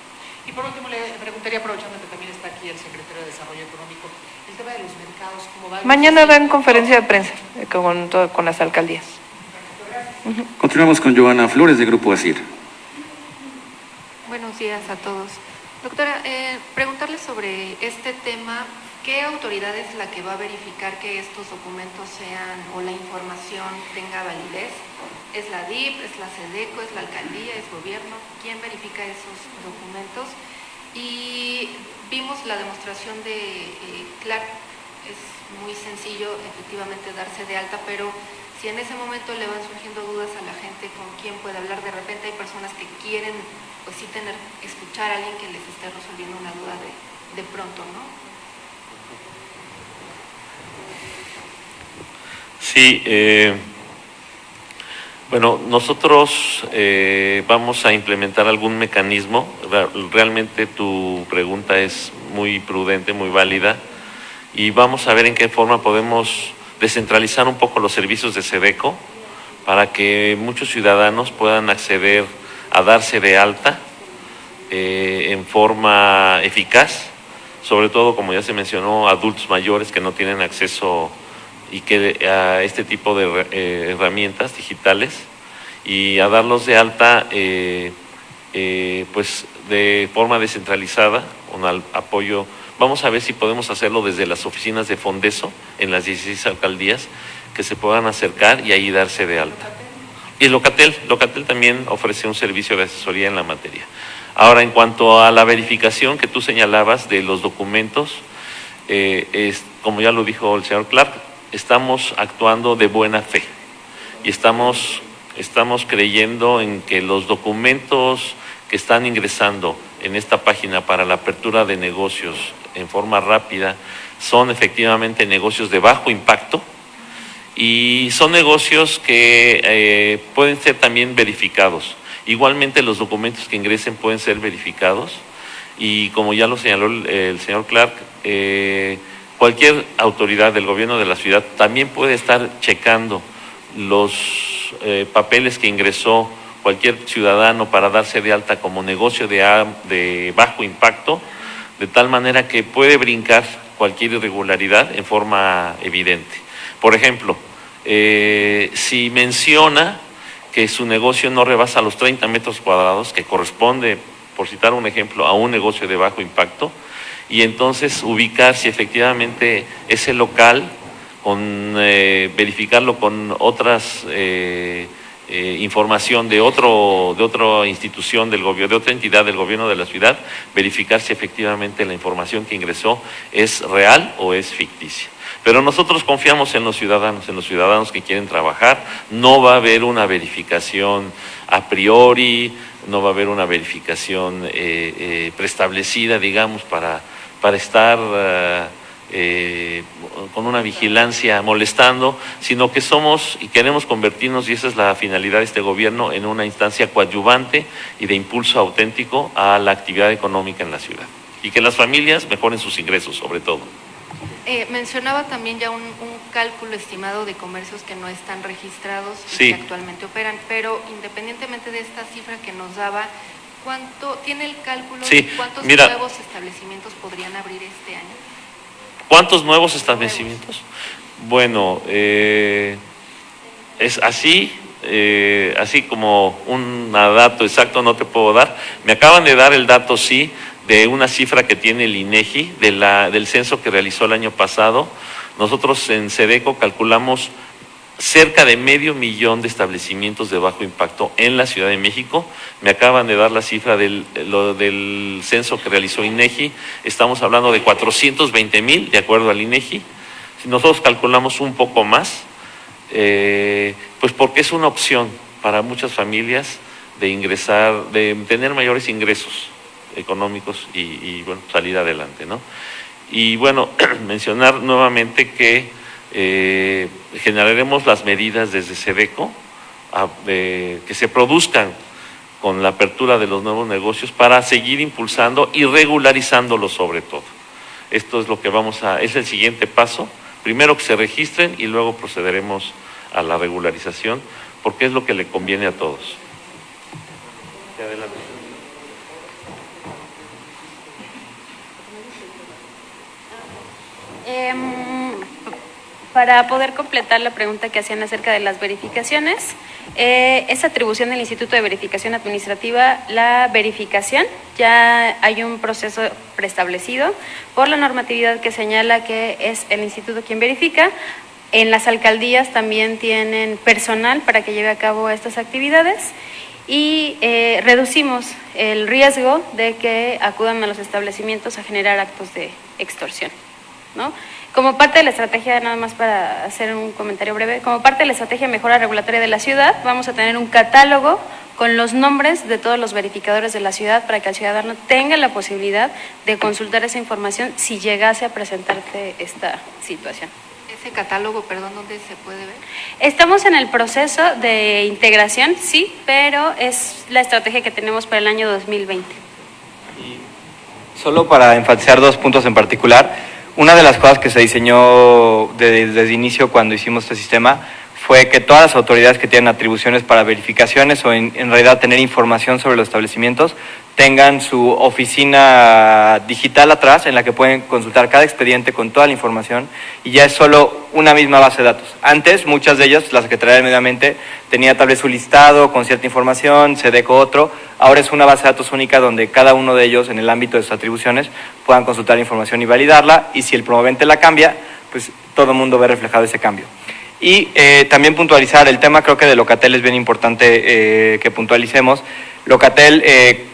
Y por último, le preguntaría, aprovechando que también está aquí el secretario de Desarrollo Económico, el tema de los mercados, ¿cómo va? Mañana dan conferencia de prensa con las alcaldías. Continuamos con Joana Flores de Grupo ASIR. Buenos días a todos. Doctora, preguntarle sobre este tema, ¿qué autoridad es la que va a verificar que estos documentos sean o la información tenga validez? ¿Es la DIF, es la SEDECO, es la alcaldía, es gobierno? ¿Quién verifica esos documentos? Y vimos la demostración de Clark, es muy sencillo efectivamente darse de alta, pero si en ese momento le van surgiendo dudas a la gente con quién puede hablar, de repente hay personas que quieren pues sí escuchar a alguien que les esté resolviendo una duda de pronto, ¿no? Sí, bueno, nosotros vamos a implementar algún mecanismo. Realmente tu pregunta es muy prudente, muy válida, y vamos a ver en qué forma podemos descentralizar un poco los servicios de SEDECO para que muchos ciudadanos puedan acceder a darse de alta en forma eficaz, sobre todo, como ya se mencionó, adultos mayores que no tienen acceso y que a este tipo de herramientas digitales, y a darlos de alta pues de forma descentralizada, con apoyo. Vamos a ver si podemos hacerlo desde las oficinas de Fondeso en las 16 alcaldías, que se puedan acercar y ahí darse de alta. Y Locatel también ofrece un servicio de asesoría en la materia. Ahora, en cuanto a la verificación que tú señalabas de los documentos, como ya lo dijo el señor Clark, estamos actuando de buena fe y estamos creyendo en que los documentos que están ingresando en esta página para la apertura de negocios en forma rápida son efectivamente negocios de bajo impacto, y son negocios que pueden ser también verificados. Igualmente los documentos que ingresen pueden ser verificados, y como ya lo señaló el señor Clark, cualquier autoridad del gobierno de la ciudad también puede estar checando los papeles que ingresó cualquier ciudadano para darse de alta como negocio de bajo impacto, de tal manera que puede brincar cualquier irregularidad en forma evidente. Por ejemplo, si menciona que su negocio no rebasa los 30 metros cuadrados, que corresponde, por citar un ejemplo, a un negocio de bajo impacto, y entonces ubicar si efectivamente ese local, verificarlo con otras información de otra institución del gobierno, de otra entidad del gobierno de la ciudad, verificar si efectivamente la información que ingresó es real o es ficticia. Pero nosotros confiamos en los ciudadanos que quieren trabajar. No va a haber una verificación a priori, no va a haber una verificación preestablecida, digamos, para estar con una vigilancia molestando, sino que somos y queremos convertirnos, y esa es la finalidad de este gobierno, en una instancia coadyuvante y de impulso auténtico a la actividad económica en la ciudad. Y que las familias mejoren sus ingresos, sobre todo. Mencionaba también ya un cálculo estimado de comercios que no están registrados y Sí. que actualmente operan, pero independientemente de esta cifra que nos daba, ¿cuánto tiene el cálculo Sí, de cuántos mira, nuevos establecimientos podrían abrir este año? ¿Cuántos nuevos establecimientos? Bueno, es así como un dato exacto no te puedo dar. Me acaban de dar el dato, sí, de una cifra que tiene el INEGI, del censo que realizó el año pasado. Nosotros en SEDECO calculamos cerca de 500,000 de establecimientos de bajo impacto en la Ciudad de México. Me acaban de dar la cifra del censo que realizó INEGI. Estamos hablando de 420,000, de acuerdo al INEGI. Si nosotros calculamos un poco más, pues porque es una opción para muchas familias de ingresar, de tener mayores ingresos económicos y bueno, salir adelante, ¿no? Y bueno, mencionar nuevamente que generaremos las medidas desde SEDECO que se produzcan con la apertura de los nuevos negocios para seguir impulsando y regularizándolos sobre todo. Esto es lo que es el siguiente paso. Primero que se registren y luego procederemos a la regularización, porque es lo que le conviene a todos. Adelante. Para poder completar la pregunta que hacían acerca de las verificaciones, es atribución del Instituto de Verificación Administrativa la verificación. Ya hay un proceso preestablecido por la normatividad que señala que es el instituto quien verifica. En las alcaldías también tienen personal para que lleve a cabo estas actividades y reducimos el riesgo de que acudan a los establecimientos a generar actos de extorsión, ¿no? Como parte de la estrategia, nada más para hacer un comentario breve, como parte de la estrategia de mejora regulatoria de la ciudad, vamos a tener un catálogo con los nombres de todos los verificadores de la ciudad para que el ciudadano tenga la posibilidad de consultar esa información si llegase a presentarse esta situación. Ese catálogo, perdón, ¿dónde se puede ver? Estamos en el proceso de integración, sí, pero es la estrategia que tenemos para el año 2020. Solo para enfatizar dos puntos en particular. Una de las cosas que se diseñó desde el inicio cuando hicimos este sistema fue que todas las autoridades que tienen atribuciones para verificaciones o en realidad tener información sobre los establecimientos tengan su oficina digital atrás en la que pueden consultar cada expediente con toda la información y ya es solo una misma base de datos. Antes, muchas de ellas, la Secretaría del Medio Ambiente tenía tal vez su listado con cierta información, SEDECO otro, ahora es una base de datos única donde cada uno de ellos en el ámbito de sus atribuciones puedan consultar información y validarla y si el promovente la cambia, pues todo el mundo ve reflejado ese cambio. Y también puntualizar el tema, creo que de Locatel es bien importante que puntualicemos. Locatel,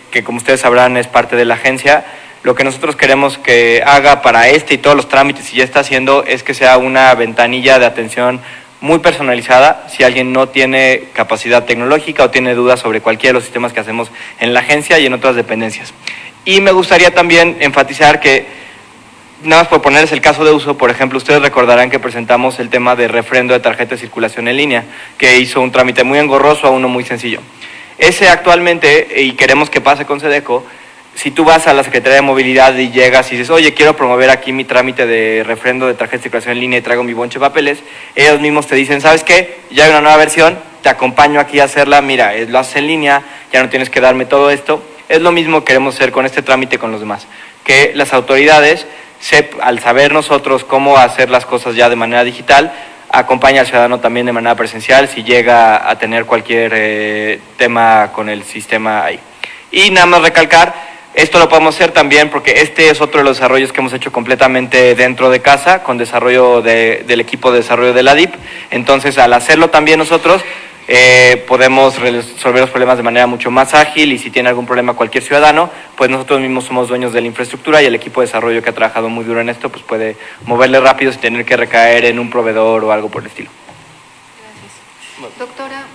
que como ustedes sabrán es parte de la agencia, lo que nosotros queremos que haga para y todos los trámites y ya está haciendo es que sea una ventanilla de atención muy personalizada si alguien no tiene capacidad tecnológica o tiene dudas sobre cualquiera de los sistemas que hacemos en la agencia y en otras dependencias. Y me gustaría también enfatizar que nada más por ponerles el caso de uso, por ejemplo, ustedes recordarán que presentamos el tema de refrendo de tarjeta de circulación en línea, que hizo un trámite muy engorroso a uno muy sencillo. Ese actualmente, y queremos que pase con SEDECO, si tú vas a la Secretaría de Movilidad y llegas y dices, oye, quiero promover aquí mi trámite de refrendo de tarjeta de circulación en línea y traigo mi bonche de papeles, ellos mismos te dicen, ¿sabes qué? Ya hay una nueva versión, te acompaño aquí a hacerla, mira, lo haces en línea, ya no tienes que darme todo esto. Es lo mismo que queremos hacer con este trámite con los demás, que las autoridades al saber nosotros cómo hacer las cosas ya de manera digital, acompaña al ciudadano también de manera presencial si llega a tener cualquier tema con el sistema ahí. Y nada más recalcar, esto lo podemos hacer también porque este es otro de los desarrollos que hemos hecho completamente dentro de casa, con desarrollo del equipo de desarrollo de la DIP. Entonces, al hacerlo también nosotros, podemos resolver los problemas de manera mucho más ágil y si tiene algún problema cualquier ciudadano, pues nosotros mismos somos dueños de la infraestructura y el equipo de desarrollo que ha trabajado muy duro en esto, pues puede moverle rápido sin tener que recaer en un proveedor o algo por el estilo. Gracias. Doctora,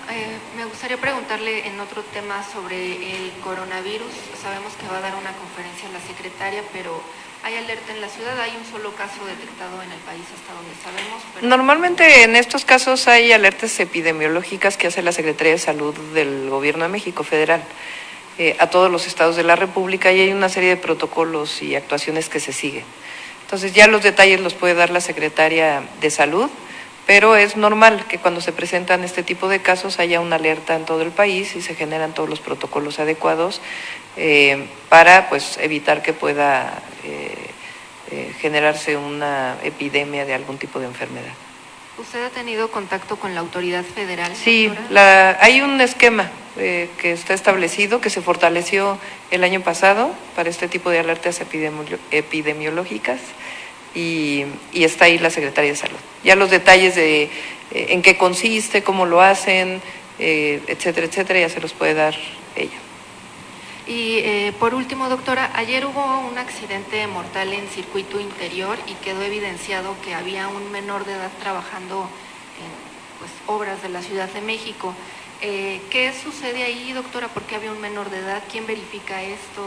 me gustaría preguntarle en otro tema sobre el coronavirus. Sabemos que va a dar una conferencia la secretaria, pero ¿hay alerta en la ciudad? ¿Hay un solo caso detectado en el país hasta donde sabemos? Pero... Normalmente en estos casos hay alertas epidemiológicas que hace la Secretaría de Salud del Gobierno de México Federal a todos los estados de la República y hay una serie de protocolos y actuaciones que se siguen. Entonces ya los detalles los puede dar la Secretaria de Salud, pero es normal que cuando se presentan este tipo de casos haya una alerta en todo el país y se generan todos los protocolos adecuados para pues, evitar que pueda generarse una epidemia de algún tipo de enfermedad. ¿Usted ha tenido contacto con la autoridad federal? Sí, hay un esquema que está establecido, que se fortaleció el año pasado para este tipo de alertas epidemiológicas. Y está ahí la Secretaría de Salud. Ya los detalles de en qué consiste, cómo lo hacen, etcétera, etcétera, ya se los puede dar ella. Y por último, doctora, ayer hubo un accidente mortal en circuito interior y quedó evidenciado que había un menor de edad trabajando en pues, obras de la Ciudad de México. ¿Qué sucede ahí, doctora? ¿Por qué había un menor de edad? ¿Quién verifica esto?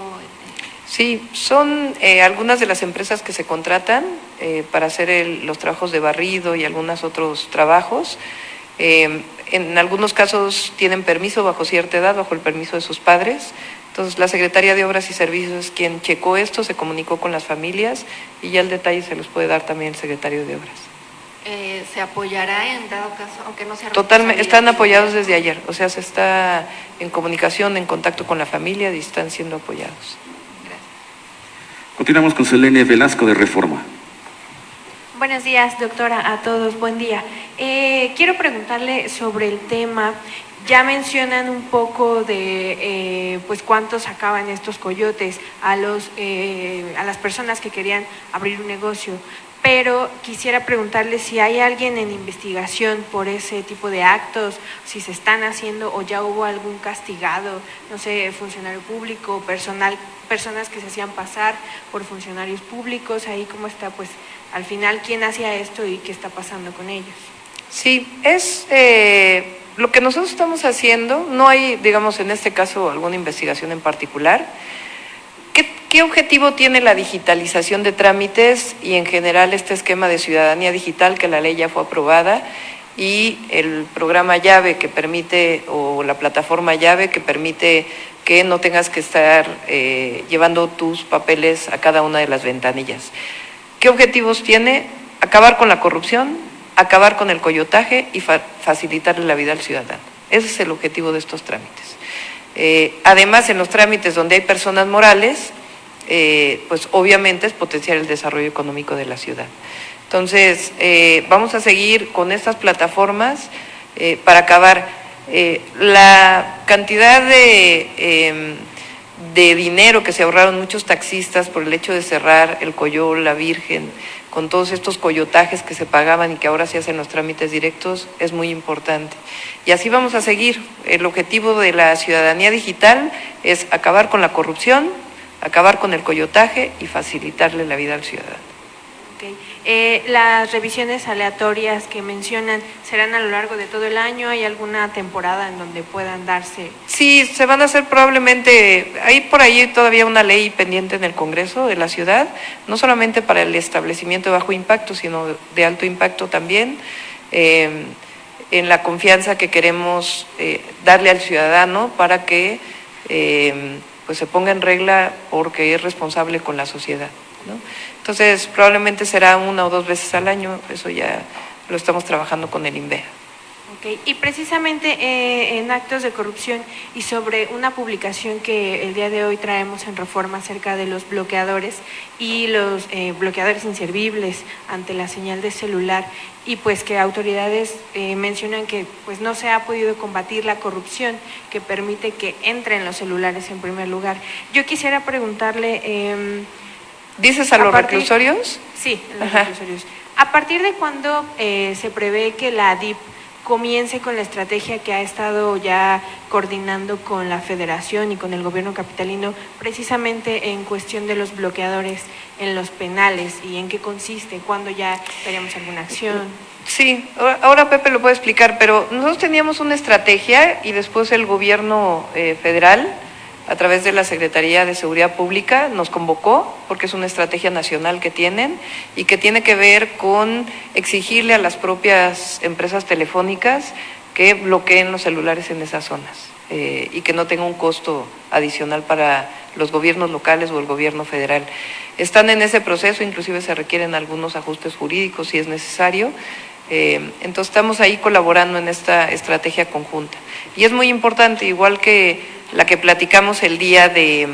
Sí, son algunas de las empresas que se contratan para hacer los trabajos de barrido y algunos otros trabajos. En algunos casos tienen permiso bajo cierta edad, bajo el permiso de sus padres. Entonces la Secretaría de Obras y Servicios es quien checó esto, se comunicó con las familias y ya el detalle se los puede dar también el Secretario de Obras. ¿Se apoyará en dado caso, aunque no sea... Totalmente, están apoyados desde ayer, o sea, se está en comunicación, en contacto con la familia y están siendo apoyados. Continuamos con Selene Velasco de Reforma. Buenos días, doctora, a todos, buen día. Quiero preguntarle sobre el tema, ya mencionan un poco de pues cuánto sacaban estos coyotes a las personas que querían abrir un negocio, pero quisiera preguntarle si hay alguien en investigación por ese tipo de actos, si se están haciendo o ya hubo algún castigado, no sé, funcionario público, personas que se hacían pasar por funcionarios públicos, ahí cómo está, pues al final, quién hacía esto y qué está pasando con ellos. Sí, es lo que nosotros estamos haciendo, no hay, digamos, en este caso alguna investigación en particular. ¿Qué objetivo tiene la digitalización de trámites y en general este esquema de ciudadanía digital, que la ley ya fue aprobada, y el programa llave que permite, o la plataforma llave que permite que no tengas que estar llevando tus papeles a cada una de las ventanillas? ¿Qué objetivos tiene? Acabar con la corrupción, acabar con el coyotaje y facilitarle la vida al ciudadano. Ese es el objetivo de estos trámites. Además, en los trámites donde hay personas morales, pues obviamente es potenciar el desarrollo económico de la ciudad. Entonces, vamos a seguir con estas plataformas para acabar. La cantidad de dinero que se ahorraron muchos taxistas por el hecho de cerrar el Coyol, la Virgen, con todos estos coyotajes que se pagaban y que ahora se hacen los trámites directos, es muy importante. Y así vamos a seguir. El objetivo de la ciudadanía digital es acabar con la corrupción, acabar con el coyotaje y facilitarle la vida al ciudadano. Okay. Las revisiones aleatorias que mencionan, ¿serán a lo largo de todo el año? ¿Hay alguna temporada en donde puedan darse? Sí, se van a hacer probablemente, hay por ahí todavía una ley pendiente en el Congreso de la ciudad, no solamente para el establecimiento de bajo impacto, sino de alto impacto también, en la confianza que queremos darle al ciudadano para que pues se ponga en regla porque es responsable con la sociedad, ¿no? Entonces, probablemente será 1 o 2 veces al año, eso ya lo estamos trabajando con el INVEA. Okay. Y precisamente en actos de corrupción y sobre una publicación que el día de hoy traemos en Reforma acerca de los bloqueadores y los bloqueadores inservibles ante la señal de celular, y pues que autoridades mencionan que pues no se ha podido combatir la corrupción que permite que entren los celulares en primer lugar. Yo quisiera preguntarle... ¿Dices a los reclusorios? Sí, en los reclusorios. ¿A partir de cuándo se prevé que la ADIP comience con la estrategia que ha estado ya coordinando con la Federación y con el gobierno capitalino, precisamente en cuestión de los bloqueadores en los penales y en qué consiste, cuándo ya veremos alguna acción. Sí, ahora Pepe lo puede explicar, pero nosotros teníamos una estrategia y después el gobierno federal, a través de la Secretaría de Seguridad Pública, nos convocó, porque es una estrategia nacional que tienen y que tiene que ver con exigirle a las propias empresas telefónicas que bloqueen los celulares en esas zonas y que no tenga un costo adicional para los gobiernos locales o el gobierno federal. Están en ese proceso, inclusive se requieren algunos ajustes jurídicos si es necesario. Entonces estamos ahí colaborando en esta estrategia conjunta. Y es muy importante, igual que la que platicamos el día de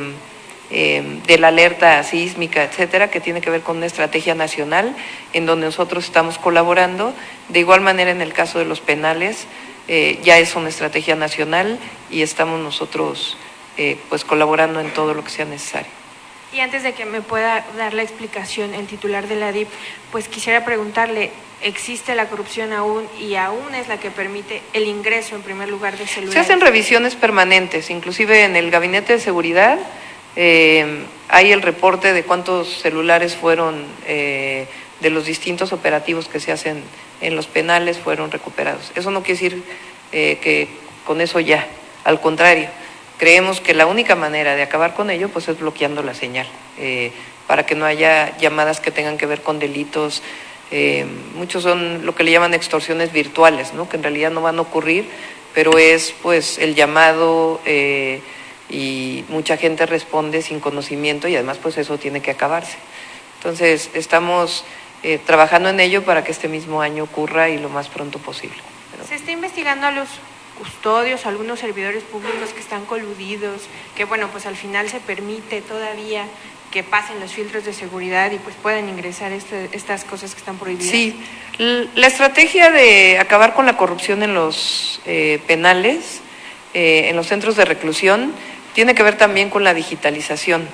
la alerta sísmica, etcétera, que tiene que ver con una estrategia nacional en donde nosotros estamos colaborando. De igual manera, en el caso de los penales, ya es una estrategia nacional y estamos nosotros pues colaborando en todo lo que sea necesario. Y antes de que me pueda dar la explicación el titular de la DIF, pues quisiera preguntarle, ¿existe la corrupción aún y aún es la que permite el ingreso en primer lugar de celulares? Se hacen revisiones permanentes, inclusive en el Gabinete de Seguridad hay el reporte de cuántos celulares fueron de los distintos operativos que se hacen en los penales fueron recuperados. Eso no quiere decir que con eso ya, al contrario. Creemos que la única manera de acabar con ello pues es bloqueando la señal, para que no haya llamadas que tengan que ver con delitos. Muchos son lo que le llaman extorsiones virtuales, ¿no? Que en realidad no van a ocurrir, pero es pues el llamado y mucha gente responde sin conocimiento y además pues eso tiene que acabarse. Entonces estamos trabajando en ello para que este mismo año ocurra y lo más pronto posible. ¿Se está investigando a los custodios, algunos servidores públicos que están coludidos, que bueno, pues al final se permite todavía que pasen los filtros de seguridad y pues puedan ingresar estas cosas que están prohibidas? Sí, la estrategia de acabar con la corrupción en los penales, en los centros de reclusión, tiene que ver también con la digitalización.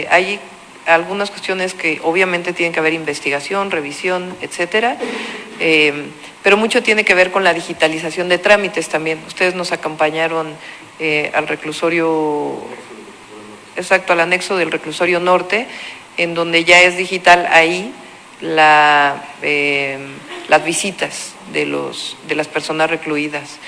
Hay algunas cuestiones que obviamente tienen que haber investigación, revisión, etcétera, pero mucho tiene que ver con la digitalización de trámites también. Ustedes nos acompañaron al reclusorio, exacto, al anexo del reclusorio norte, en donde ya es digital ahí las visitas de las personas recluidas.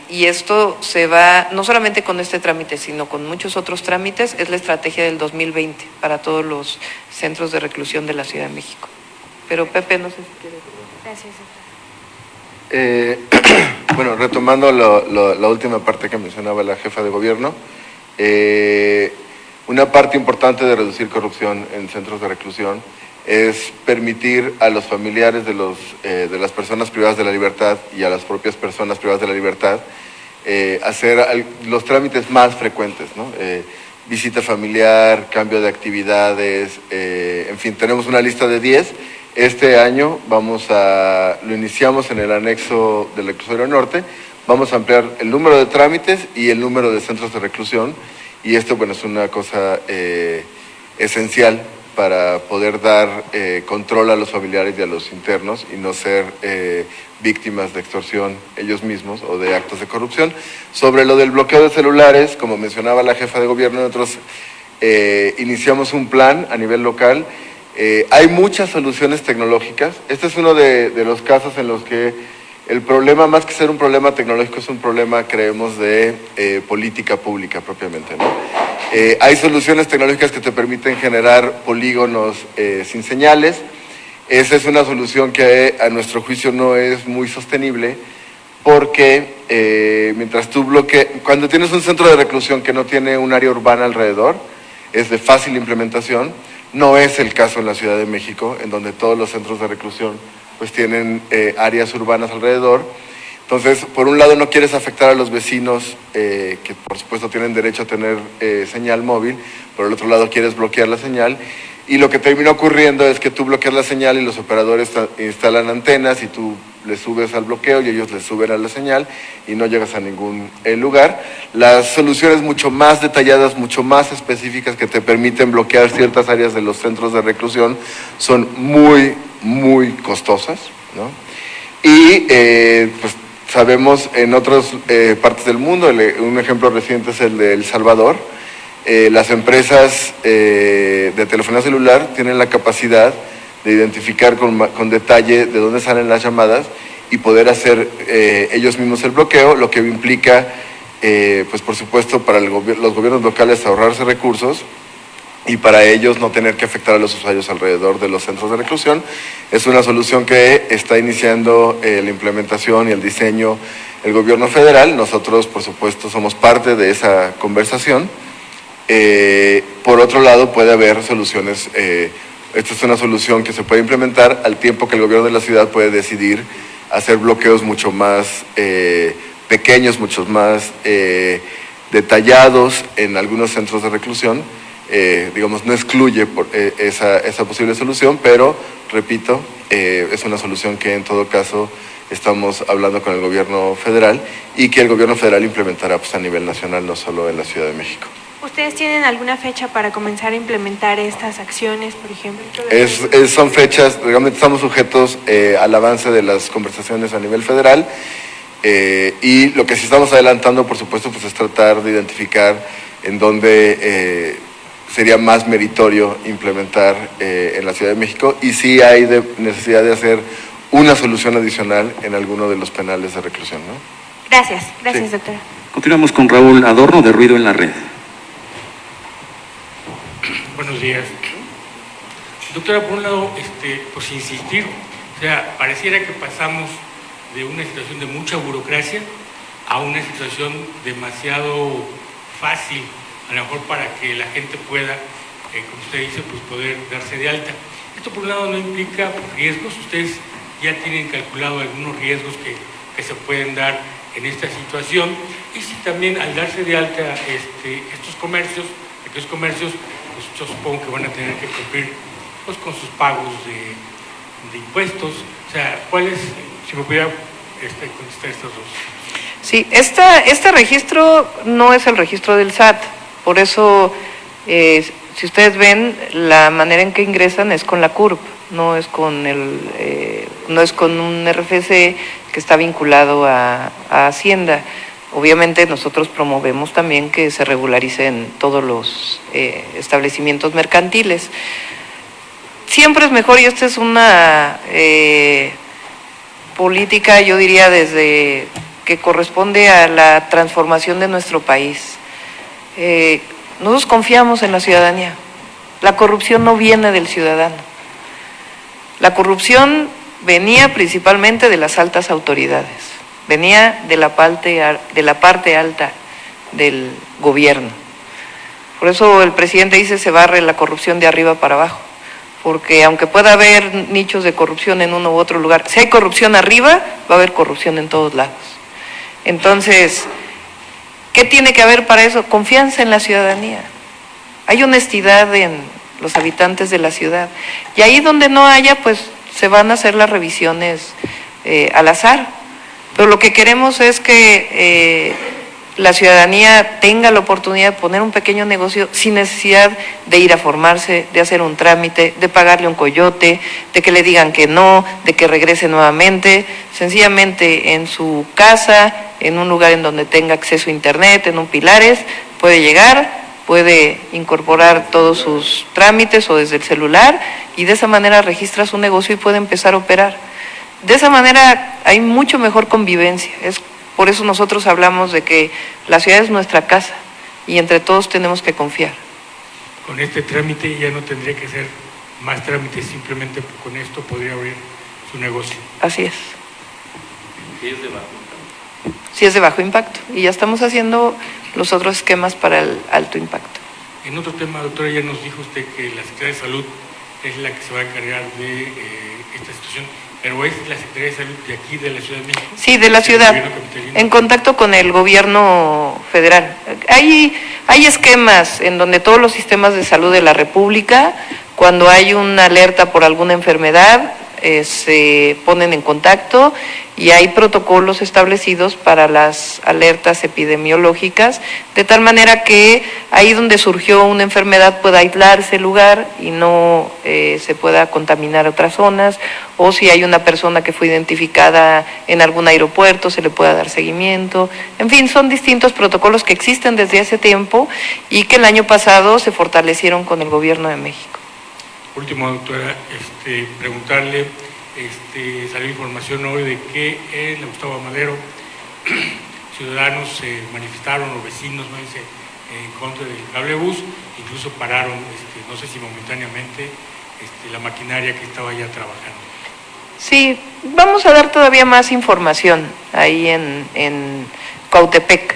Y esto se va, no solamente con este trámite, sino con muchos otros trámites, es la estrategia del 2020 para todos los centros de reclusión de la Ciudad de México. Pero Pepe, no sé si quiere. Gracias, doctor. Bueno, retomando la última parte que mencionaba la jefa de gobierno, una parte importante de reducir corrupción en centros de reclusión es permitir a los familiares de las personas privadas de la libertad y a las propias personas privadas de la libertad hacer los trámites más frecuentes, ¿no? Visita familiar, cambio de actividades, en fin, tenemos una lista de 10. Este año lo iniciamos en el anexo del reclusorio norte, vamos a ampliar el número de trámites y el número de centros de reclusión, y esto, bueno, es una cosa esencial para poder dar control a los familiares y a los internos y no ser víctimas de extorsión ellos mismos o de actos de corrupción. Sobre lo del bloqueo de celulares, como mencionaba la jefa de gobierno, nosotros iniciamos un plan a nivel local. Hay muchas soluciones tecnológicas. Este es uno de los casos en los que el problema, más que ser un problema tecnológico, es un problema, creemos, de política pública propiamente, ¿no? Hay soluciones tecnológicas que te permiten generar polígonos sin señales. Esa es una solución que a nuestro juicio no es muy sostenible porque mientras tú cuando tienes un centro de reclusión que no tiene un área urbana alrededor, es de fácil implementación. No es el caso en la Ciudad de México, en donde todos los centros de reclusión pues tienen áreas urbanas alrededor. Entonces, por un lado no quieres afectar a los vecinos, que por supuesto tienen derecho a tener señal móvil, por el otro lado quieres bloquear la señal, y lo que termina ocurriendo es que tú bloqueas la señal y los operadores instalan antenas y tú le subes al bloqueo y ellos le suben a la señal y no llegas a ningún lugar. Las soluciones mucho más detalladas, mucho más específicas que te permiten bloquear ciertas áreas de los centros de reclusión son muy, muy costosas, ¿no? Y pues sabemos en otras partes del mundo, un ejemplo reciente es el de El Salvador, las empresas de telefonía celular tienen la capacidad de identificar con detalle de dónde salen las llamadas y poder hacer ellos mismos el bloqueo, lo que implica, pues por supuesto, para los gobiernos locales ahorrarse recursos y para ellos no tener que afectar a los usuarios alrededor de los centros de reclusión. Es una solución que está iniciando la implementación y el diseño el gobierno federal. Nosotros, por supuesto, somos parte de esa conversación. Por otro lado, puede haber soluciones. Esta es una solución que se puede implementar al tiempo que el gobierno de la ciudad puede decidir hacer bloqueos mucho más pequeños, mucho más detallados en algunos centros de reclusión. Digamos, no excluye esa posible solución, pero, repito, es una solución que en todo caso estamos hablando con el gobierno federal y que el gobierno federal implementará pues, a nivel nacional, no solo en la Ciudad de México. ¿Ustedes tienen alguna fecha para comenzar a implementar estas acciones, por ejemplo? Son fechas, realmente estamos sujetos al avance de las conversaciones a nivel federal y lo que sí estamos adelantando, por supuesto, pues es tratar de identificar en dónde sería más meritorio implementar en la Ciudad de México y sí hay necesidad de hacer una solución adicional en alguno de los penales de reclusión, ¿no? Gracias, Sí. doctora. Continuamos con Raúl Adorno de Ruido en la Red. Buenos días. Doctora, por un lado, pues insistir, o sea, pareciera que pasamos de una situación de mucha burocracia a una situación demasiado fácil, a lo mejor para que la gente pueda, como usted dice, pues poder darse de alta. Esto por un lado no implica riesgos, ustedes ya tienen calculado algunos riesgos que se pueden dar en esta situación, y si también al darse de alta estos comercios, aquellos comercios, pues yo supongo que van a tener que cumplir pues, con sus pagos de impuestos. O sea, ¿cuál es, si me pudiera contestar estos dos? Sí, este registro no es el registro del SAT, por eso, si ustedes ven, la manera en que ingresan es con la CURP, no es con un RFC que está vinculado a Hacienda. Obviamente nosotros promovemos también que se regularicen todos los establecimientos mercantiles. Siempre es mejor, y esta es una política, yo diría, desde que corresponde a la transformación de nuestro país. Nosotros confiamos en la ciudadanía. La corrupción no viene del ciudadano. La corrupción venía principalmente de las altas autoridades. Venía de la parte alta del gobierno. Por eso el presidente dice se barre la corrupción de arriba para abajo, porque aunque pueda haber nichos de corrupción en uno u otro lugar, si hay corrupción arriba, va a haber corrupción en todos lados. Entonces, ¿qué tiene que haber para eso? Confianza en la ciudadanía. Hay honestidad en los habitantes de la ciudad. Y ahí donde no haya, pues se van a hacer las revisiones al azar. Pero lo que queremos es que la ciudadanía tenga la oportunidad de poner un pequeño negocio sin necesidad de ir a formarse, de hacer un trámite, de pagarle un coyote, de que le digan que no, de que regrese nuevamente. Sencillamente en su casa, en un lugar en donde tenga acceso a internet, en un Pilares, puede llegar, puede incorporar todos sus trámites o desde el celular y de esa manera registra su negocio y puede empezar a operar. De esa manera hay mucho mejor convivencia. Por eso nosotros hablamos de que la ciudad es nuestra casa y entre todos tenemos que confiar. Con este trámite ya no tendría que ser más trámites, simplemente con esto podría abrir su negocio. Así es. Sí, es de bajo impacto. Sí, es de bajo impacto. Y ya estamos haciendo los otros esquemas para el alto impacto. En otro tema, doctora, ya nos dijo usted que la Secretaría de Salud es la que se va a encargar de esta situación. ¿Pero es la Secretaría de Salud de aquí, de la Ciudad de México? Sí, de la ciudad, en contacto con el gobierno federal. Hay esquemas en donde todos los sistemas de salud de la República, cuando hay una alerta por alguna enfermedad, se ponen en contacto y hay protocolos establecidos para las alertas epidemiológicas, de tal manera que ahí donde surgió una enfermedad pueda aislarse el lugar y no se pueda contaminar otras zonas, o si hay una persona que fue identificada en algún aeropuerto, se le pueda dar seguimiento. En fin, son distintos protocolos que existen desde hace tiempo y que el año pasado se fortalecieron con el Gobierno de México. Último, doctora, preguntarle, salió información hoy de que en Gustavo Amadero ciudadanos se manifestaron, o vecinos, no sé, en contra del cablebús, incluso pararon, no sé si momentáneamente, la maquinaria que estaba ya trabajando. Sí, vamos a dar todavía más información ahí en Cuautepec.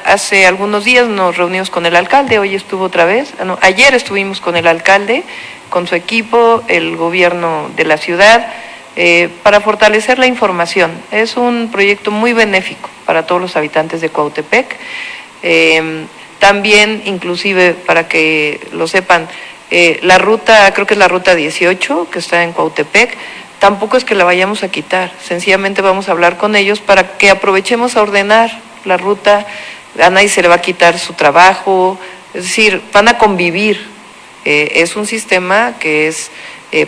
Hace algunos días nos reunimos con el alcalde, hoy estuvo otra vez, ayer estuvimos con el alcalde, con su equipo, el gobierno de la ciudad, para fortalecer la información. Es un proyecto muy benéfico para todos los habitantes de Cuautepec. También, inclusive, para que lo sepan, la ruta, creo que es la ruta 18, que está en Cuautepec, tampoco es que la vayamos a quitar, sencillamente vamos a hablar con ellos para que aprovechemos a ordenar la ruta, a nadie se le va a quitar su trabajo, es decir, van a convivir. Es un sistema que es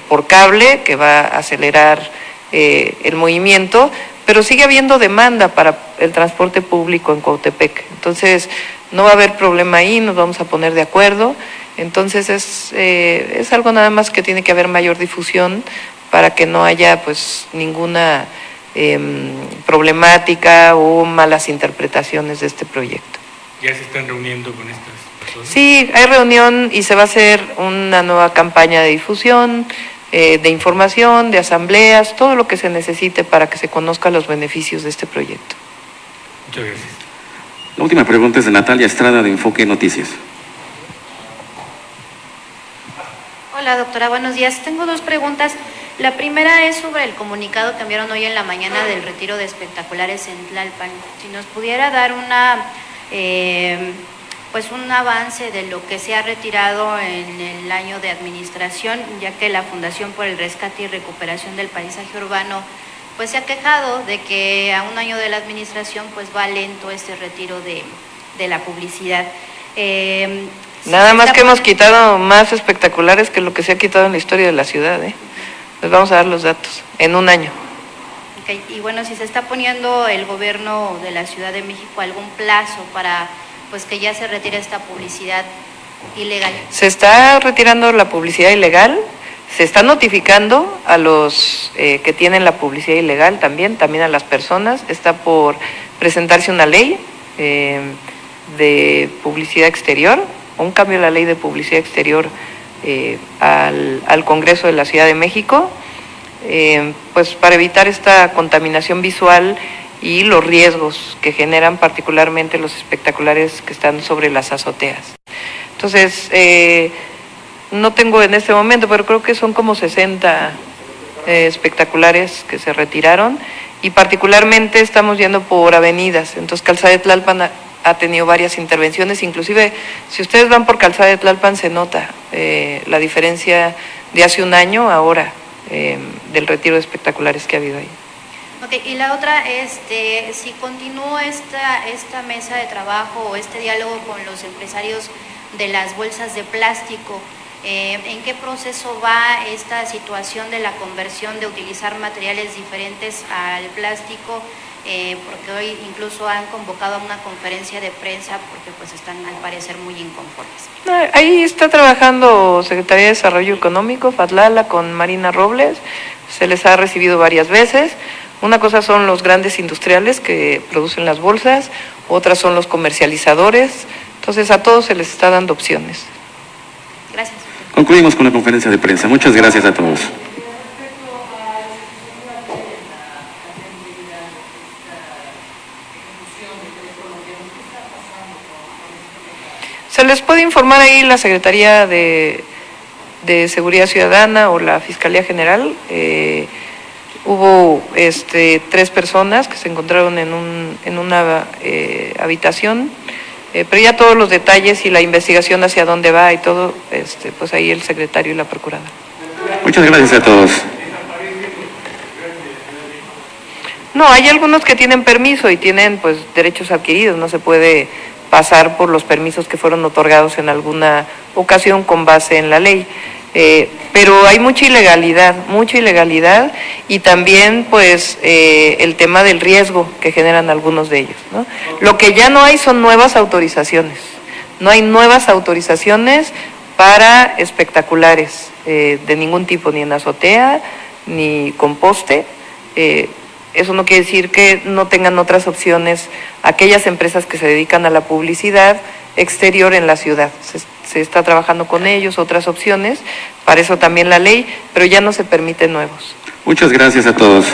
por cable, que va a acelerar el movimiento, pero sigue habiendo demanda para el transporte público en Cuautepec. Entonces, no va a haber problema ahí, nos vamos a poner de acuerdo. Entonces, es algo nada más que tiene que haber mayor difusión para que no haya pues ninguna problemática o malas interpretaciones de este proyecto. ¿Ya se están reuniendo con estas personas? Sí, hay reunión y se va a hacer una nueva campaña de difusión, de información, de asambleas, todo lo que se necesite para que se conozcan los beneficios de este proyecto. Muchas gracias. La última pregunta es de Natalia Estrada, de Enfoque Noticias. Hola, doctora, buenos días. Tengo dos preguntas. La primera es sobre el comunicado que enviaron hoy en la mañana del retiro de espectaculares en Tlalpan. Si nos pudiera dar pues un avance de lo que se ha retirado en el año de administración, ya que la Fundación por el Rescate y Recuperación del Paisaje Urbano pues se ha quejado de que a un año de la administración pues va lento este retiro de la publicidad. Nada más que hemos quitado más espectaculares que lo que se ha quitado en la historia de la ciudad, Les vamos a dar los datos en un año. Okay. Y bueno, si se está poniendo el gobierno de la Ciudad de México algún plazo para pues que ya se retire esta publicidad ilegal. Se está retirando la publicidad ilegal, se está notificando a los que tienen la publicidad ilegal también a las personas. Está por presentarse una ley de publicidad exterior, un cambio a la ley de publicidad exterior al Congreso de la Ciudad de México, pues para evitar esta contaminación visual y los riesgos que generan particularmente los espectaculares que están sobre las azoteas. Entonces, no tengo en este momento, pero creo que son como 60 espectaculares que se retiraron y particularmente estamos yendo por avenidas. Entonces, Calzada de Tlalpan ha tenido varias intervenciones, inclusive si ustedes van por Calzada de Tlalpan se nota la diferencia de hace un año a ahora del retiro de espectaculares que ha habido ahí. Okay, y la otra, si continúa esta mesa de trabajo o este diálogo con los empresarios de las bolsas de plástico, ¿en qué proceso va esta situación de la conversión de utilizar materiales diferentes al plástico? Porque hoy incluso han convocado a una conferencia de prensa porque pues están al parecer muy inconformes. Ahí está trabajando Secretaría de Desarrollo Económico, Fatlala, con Marina Robles, se les ha recibido varias veces. Una cosa son los grandes industriales que producen las bolsas, otras son los comercializadores, entonces a todos se les está dando opciones. Gracias. Concluimos con la conferencia de prensa. Muchas gracias a todos. Se les puede informar ahí la Secretaría de Seguridad Ciudadana o la Fiscalía General. Hubo 3 personas que se encontraron en una habitación, pero ya todos los detalles y la investigación hacia dónde va y todo, pues ahí el secretario y la procuradora. Muchas Muchas gracias a todos. No, hay algunos que tienen permiso y tienen pues derechos adquiridos, no se puede pasar por los permisos que fueron otorgados en alguna ocasión con base en la ley. Pero hay mucha ilegalidad y también pues el tema del riesgo que generan algunos de ellos, ¿no? Lo que ya no hay son nuevas autorizaciones, no hay nuevas autorizaciones para espectaculares de ningún tipo, ni en azotea, ni con poste. Eso no quiere decir que no tengan otras opciones aquellas empresas que se dedican a la publicidad exterior en la ciudad. Se está trabajando con ellos, otras opciones, para eso también la ley, pero ya no se permiten nuevos. Muchas gracias a todos.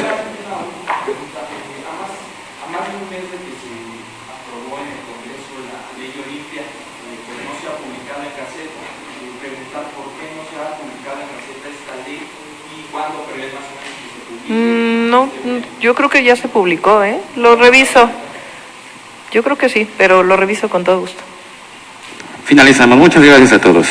No, yo creo que ya se publicó, lo reviso. Yo creo que sí, pero lo reviso con todo gusto. Finalizamos. Muchas gracias a todos.